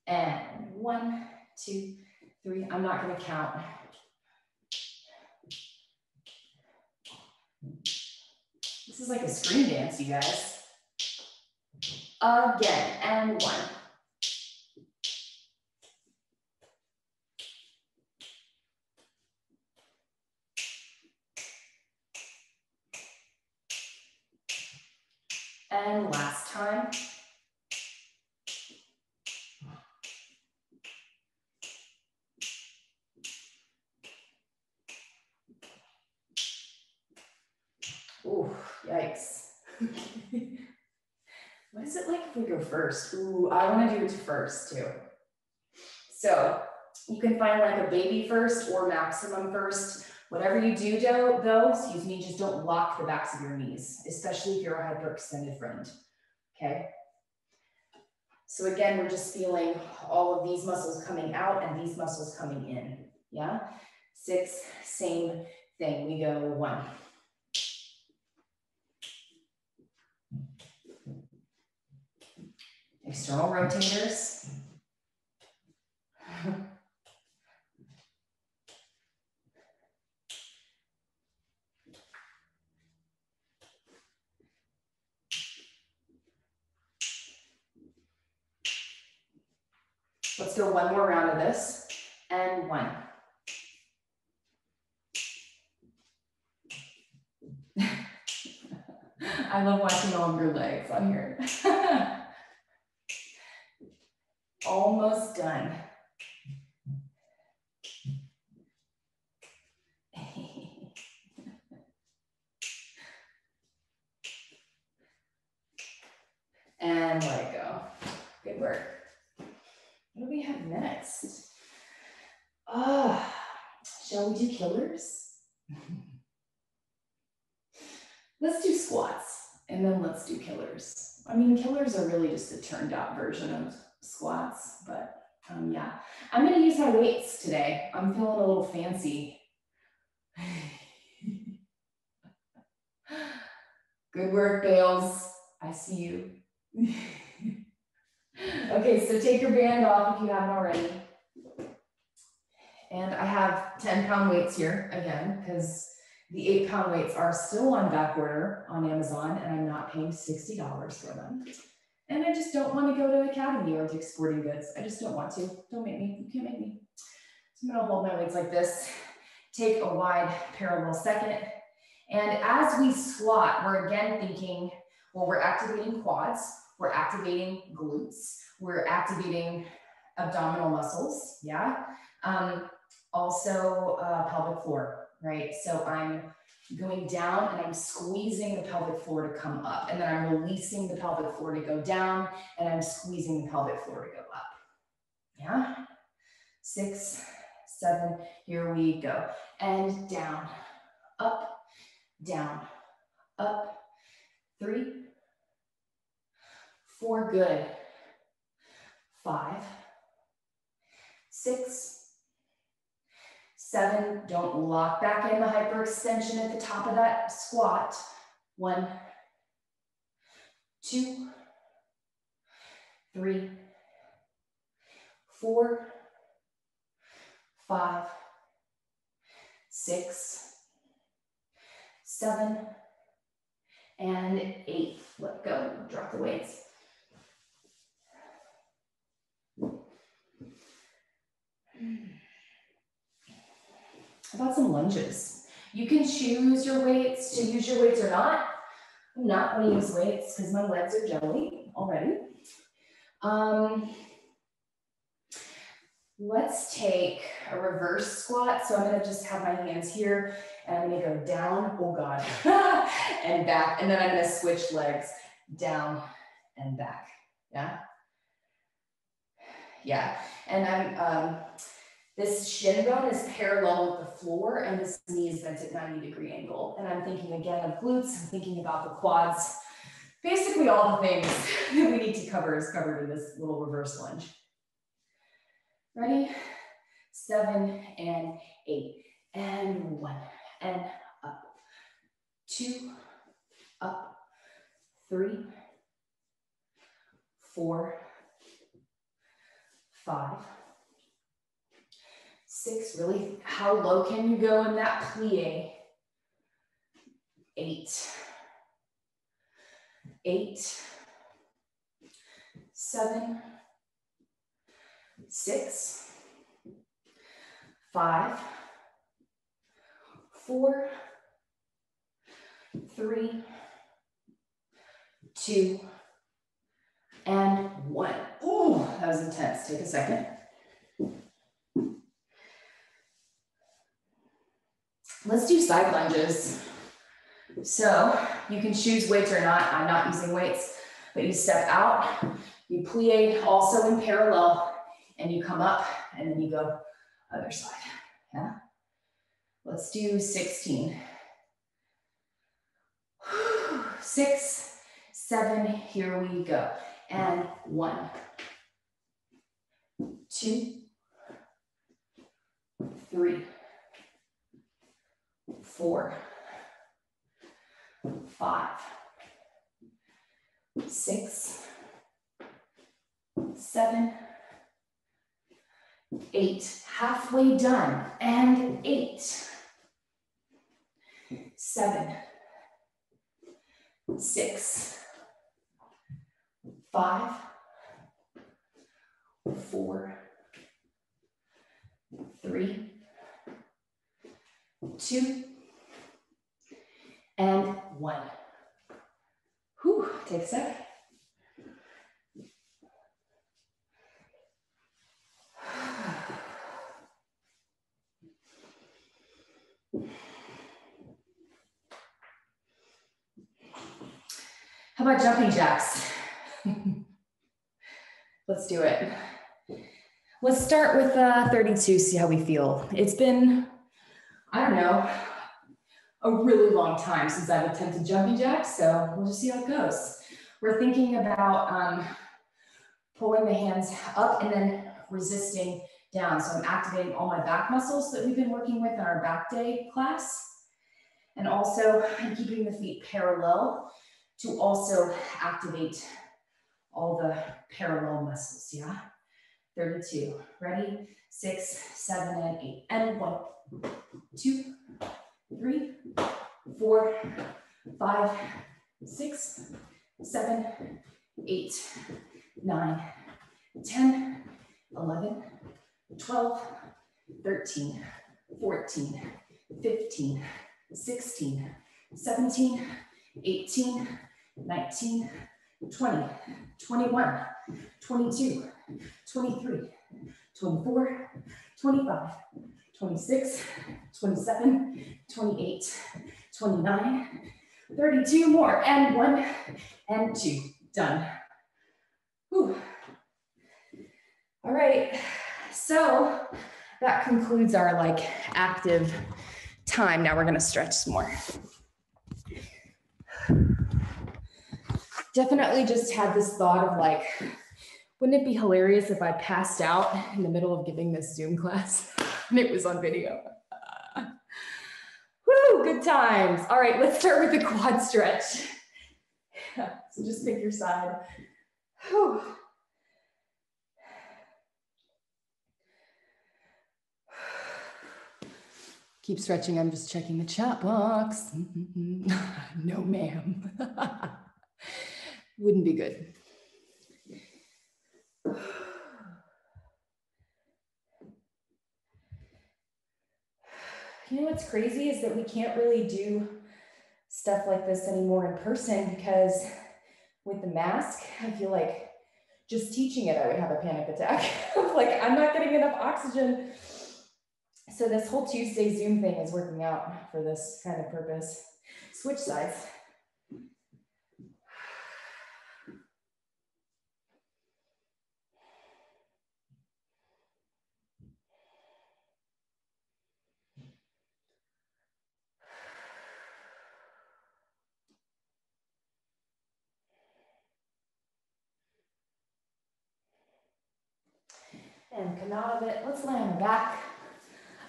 Speaker 1: and 1, 2, 3. I'm not gonna count. This is like a screen dance, you guys. Again, and 1. And last time. Ooh, yikes. What is it like if we go first? Ooh, I want to do it first too. So you can find like a baby first or maximum first. Whatever you do though, excuse me, just don't lock the backs of your knees, especially if you're a hyperextended friend, okay? So again, we're just feeling all of these muscles coming out and these muscles coming in, yeah? 6, same thing, we go 1. External rotators. Let's go one more round of this, and 1. I love watching all of your legs on here. Almost done. And let it go. Good work. What do we have next? Shall we do killers? Let's do squats and then let's do killers. I mean, killers are really just a turned out version of squats, but yeah. I'm gonna use my weights today. I'm feeling a little fancy. Good work, Bales. I see you. Okay, so take your band off if you haven't already. And I have 10-pound weights here again, because the 8-pound weights are still on back order on Amazon, and I'm not paying $60 for them. And I just don't want to go to Academy or Dick's Sporting Goods. I just don't want to. Don't make me. You can't make me. So I'm going to hold my weights like this. Take a wide parallel second. And as we squat, we're again thinking, well, we're activating quads. We're activating glutes. We're activating abdominal muscles. Yeah. Also pelvic floor, right? So I'm going down and I'm squeezing the pelvic floor to come up, and then I'm releasing the pelvic floor to go down, and I'm squeezing the pelvic floor to go up. Yeah. 6, 7, here we go. And down, up, down, up. 3, 4, good. 5, 6, 7, don't lock back in the hyperextension at the top of that squat. 1, 2, 3, 4, 5, 6, 7, and 8. Let go, drop the weights. How about some lunges? You can choose your weights, to use your weights or not. I'm not going to use weights because my legs are jelly already. Let's take a reverse squat. So I'm going to just have my hands here and I'm going to go down, oh God, and back. And then I'm going to switch legs down and back. Yeah. Yeah. And this shin bone is parallel with the floor and this knee is bent at 90-degree angle. And I'm thinking again of glutes, I'm thinking about the quads. Basically all the things that we need to cover is covered in this little reverse lunge. Ready? 7 and 8 and 1 and up. 2, up. 3, 4, 5, 6, really, how low can you go in that plie? 8, 7, 6, 5, 4, 3, 2, and 1. Ooh, that was intense. Take a second. Let's do side lunges. So you can choose weights or not. I'm not using weights, but you step out, you plie also in parallel, and you come up, and then you go other side. Yeah. Let's do 16. 6, 7, here we go. And 1, 2, 3, 4, 5, 6, 7, 8, halfway done, and 8, 7, 6, 5, 4, 3, 2, and 1. Whew, take a sec. How about jumping jacks? Let's do it. Let's start with 32, see how we feel. It's been, I don't know, a really long time since I've attempted jumping jacks, so we'll just see how it goes. We're thinking about pulling the hands up and then resisting down. So I'm activating all my back muscles that we've been working with in our back day class. And also I'm keeping the feet parallel to also activate all the parallel muscles, yeah? 32, ready? 6, 7, and 8, and 1, 2, 3, 4, 5, 6, 7, 8, 9, 10, 11, 12, 13, 14, 15, 16, 17, 18, 19, 20, 21, 22, 23, 24, 25, 26, 27, 28, 29, 32 more, and 1, and 2, done. Whew. All right, so that concludes our active time. Now we're gonna stretch some more. Definitely just had this thought of Wouldn't it be hilarious if I passed out in the middle of giving this Zoom class and it was on video? Woo, good times. All right, let's start with the quad stretch. So just pick your side. Whew. Keep stretching, I'm just checking the chat box. No, ma'am. Wouldn't be good. You know what's crazy is that we can't really do stuff like this anymore in person because with the mask, I feel like just teaching it, I would have a panic attack. Like, I'm not getting enough oxygen. So this whole Tuesday Zoom thing is working out for this kind of purpose. Switch sides. And come out of it. Let's lay on the back.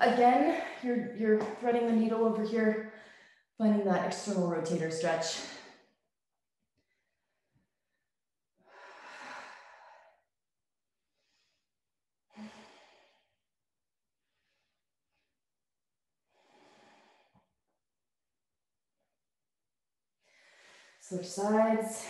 Speaker 1: Again, you're threading the needle over here, finding that external rotator stretch. Switch sides.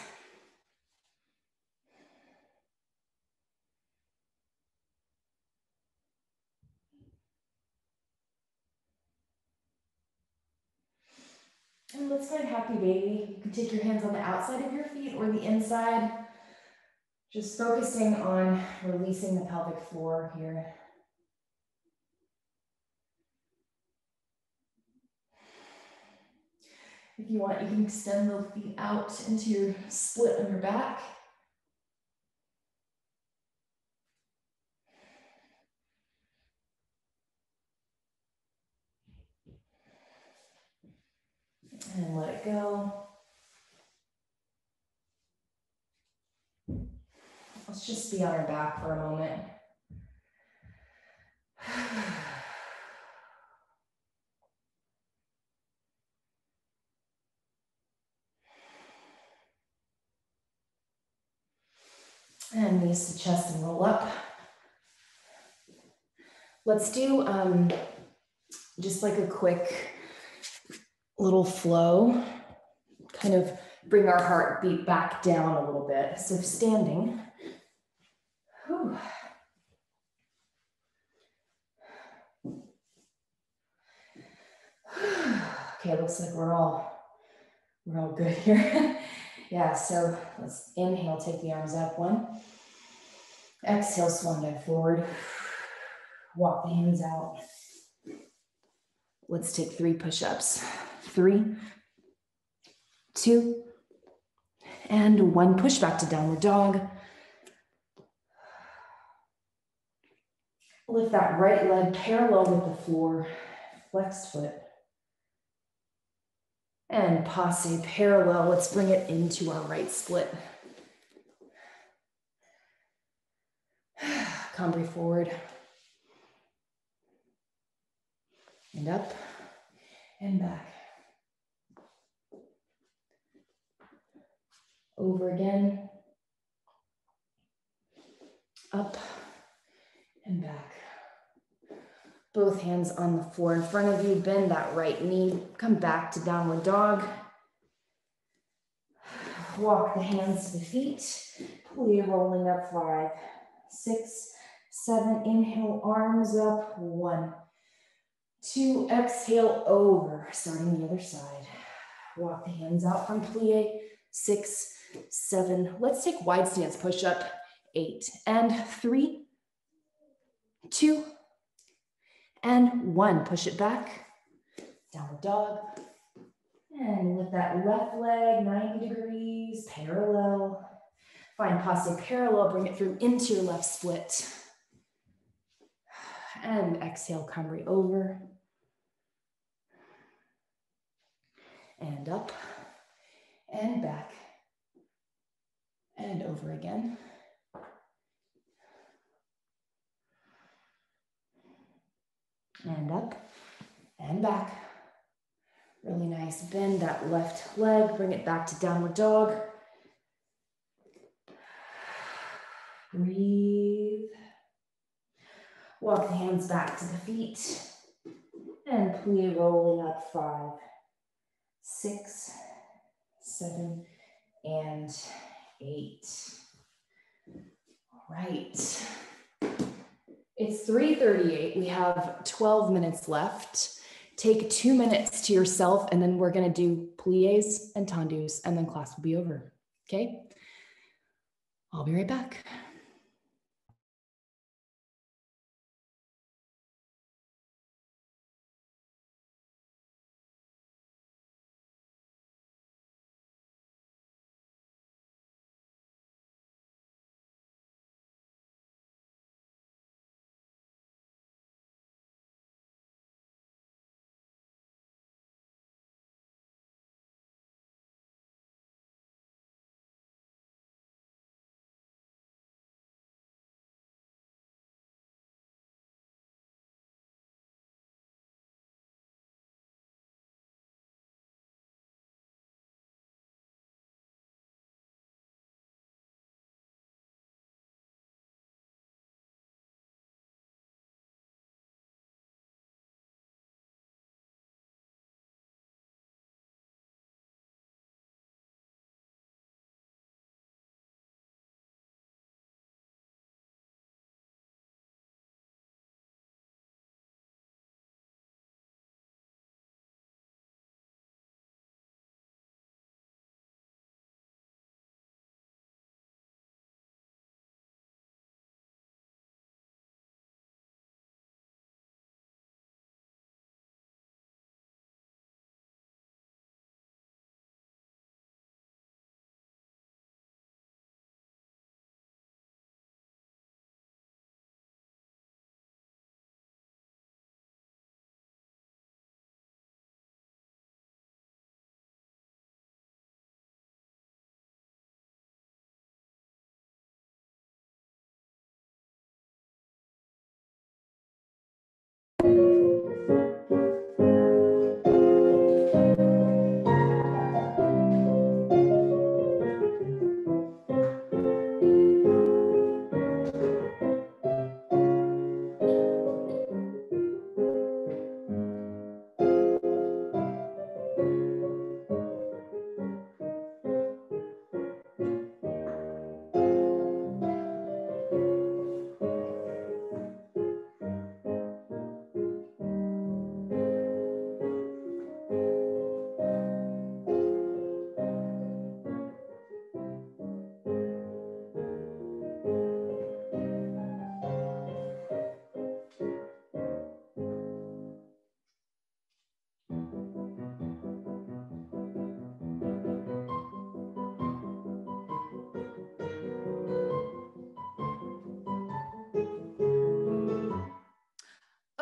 Speaker 1: And let's find happy baby. You can take your hands on the outside of your feet or the inside. Just focusing on releasing the pelvic floor here. If you want, you can extend the feet out into your split on your back. And let it go. Let's just be on our back for a moment. And knees to chest and roll up. Let's do just like a quick little flow, kind of bring our heartbeat back down a little bit. So standing. Whew. Okay, looks like we're all good here. Yeah, so let's inhale, take the arms up, 1. Exhale, swan dive forward. Walk the hands out. Let's take 3 push-ups. 3, 2, and 1. Push back to downward dog. Lift that right leg parallel with the floor. Flexed foot. And passe parallel. Let's bring it into our right split. Cambri forward. And up and back. Over again. Up and back. Both hands on the floor in front of you. Bend that right knee. Come back to downward dog. Walk the hands to the feet. Plie rolling up 5, 6, 7. Inhale, arms up. 1, 2. Exhale, over. Starting the other side. Walk the hands out from plie. 6, 7. Let's take wide stance push up. 8 and 3, 2, and 1. Push it back. Downward dog. And with that left leg, 90 degrees, parallel. Find passe parallel, bring it through into your left split. And exhale, Cambri over. And up, and back, and over again. and up and back. Really nice. Bend that left leg, bring it back to downward dog. Breathe. Walk the hands back to the feet and plie rolling up 5, 6, 7, and 8. All right. It's 3:38. We have 12 minutes left. Take 2 minutes to yourself, and then we're going to do pliés and tendus, and then class will be over. Okay? I'll be right back.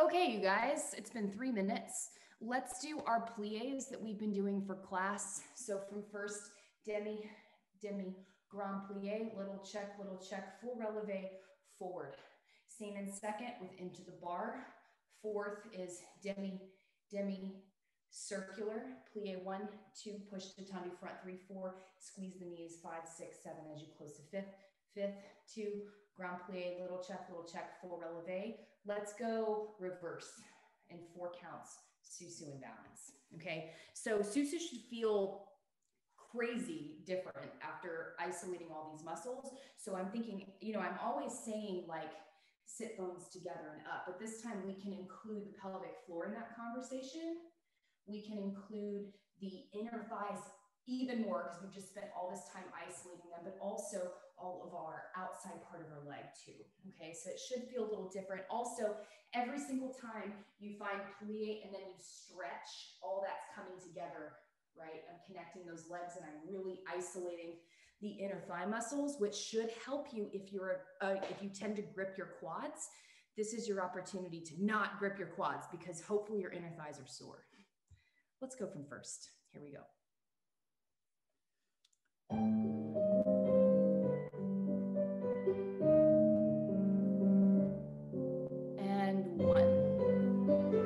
Speaker 1: Okay, you guys, it's been 3 minutes. Let's do our pliés that we've been doing for class. So from first, demi, demi, grand plié, little check, full releve, forward. Same in second with into the bar. Fourth is demi, demi, circular, plie 1, 2, push to tendu front 3, 4, squeeze the knees 5, 6, 7 as you close to fifth. Fifth, 2, grand plie, little check, full releve. Let's go reverse in 4 counts, susu and balance. Okay, so susu should feel crazy different after isolating all these muscles. So I'm thinking, I'm always saying like sit bones together and up, but this time we can include the pelvic floor in that conversation. We can include the inner thighs even more because we've just spent all this time isolating them, but also all of our outside part of our leg too. Okay, so it should feel a little different. Also, every single time you find plie and then you stretch, all that's coming together, right? I'm connecting those legs and I'm really isolating the inner thigh muscles, which should help you if you tend to grip your quads. This is your opportunity to not grip your quads because hopefully your inner thighs are sore. Let's go from first. Here we go. And 1,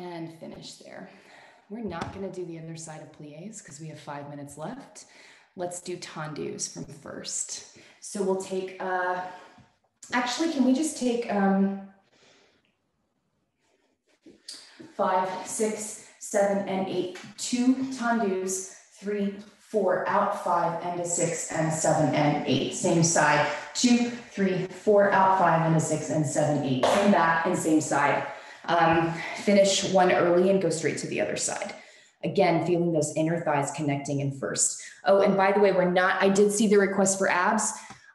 Speaker 1: And finish there. We're not going to do the other side of pliés because we have 5 minutes left. Let's do tendus from first. So we'll take, actually, can we just take 5, 6, 7, and 8, 2 tendus, 3, 4, out, 5, and a 6, and 7, and 8. Same side, 2, 3, 4, out, 5, and a 6, and 7, 8. Same back and same side. Finish one early and go straight to the other side. Again, feeling those inner thighs connecting in first. Oh, and by the way, I did see the request for abs.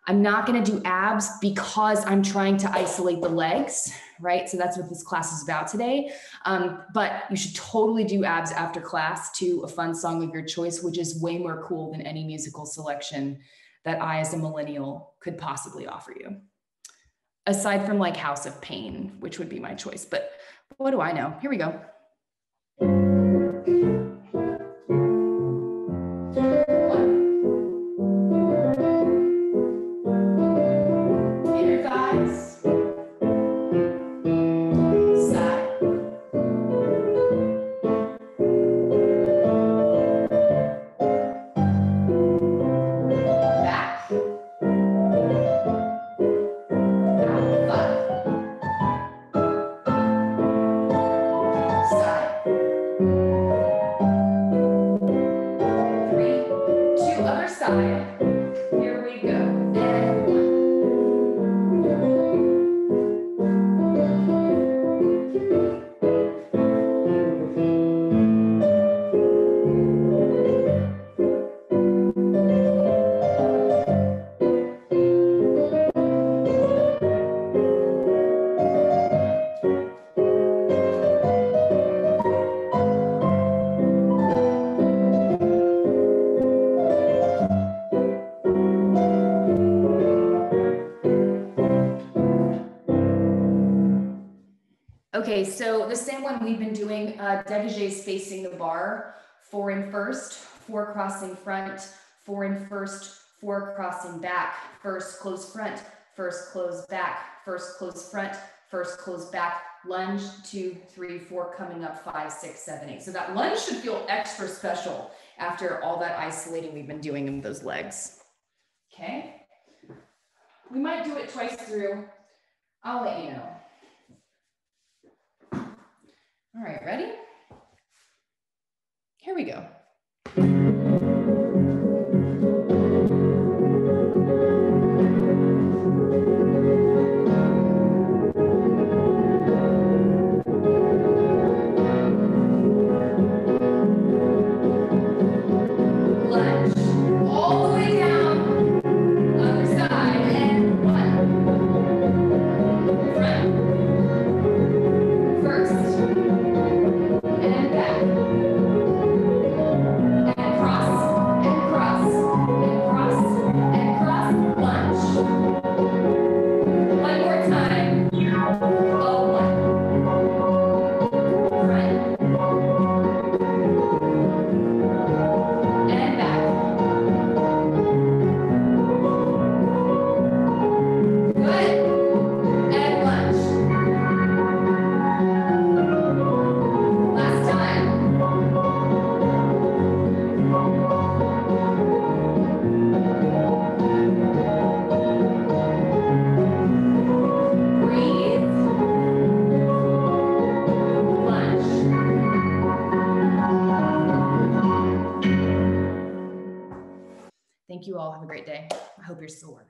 Speaker 1: I'm not going to do abs because I'm trying to isolate the legs, right? So that's what this class is about today. But you should totally do abs after class to a fun song of your choice, which is way more cool than any musical selection that I, as a millennial, could possibly offer you. Aside from like House of Pain, which would be my choice, but what do I know? Here we go. Inner thighs. Side. Back. Here we go. And 1. Okay, so the same one we've been doing, dégagés facing the bar, 4 in first, 4 crossing front, 4 in first, 4 crossing back, first close front, first close back, first close front, first close back, lunge, 2, 3, 4, coming up, 5, 6, 7, 8. So that lunge should feel extra special after all that isolating we've been doing in those legs. Okay, we might do it twice through. I'll let you know. All right, ready? Here we go. Lunge, all the way down, other side, and 1. Front, first. And back, and cross, and cross, and cross, and cross, lunge. One more time. Oh, 1. Front, and back. Good, and lunge. Last time. Breathe. Lunge. Thank you all. Have a great day. I hope you're sore.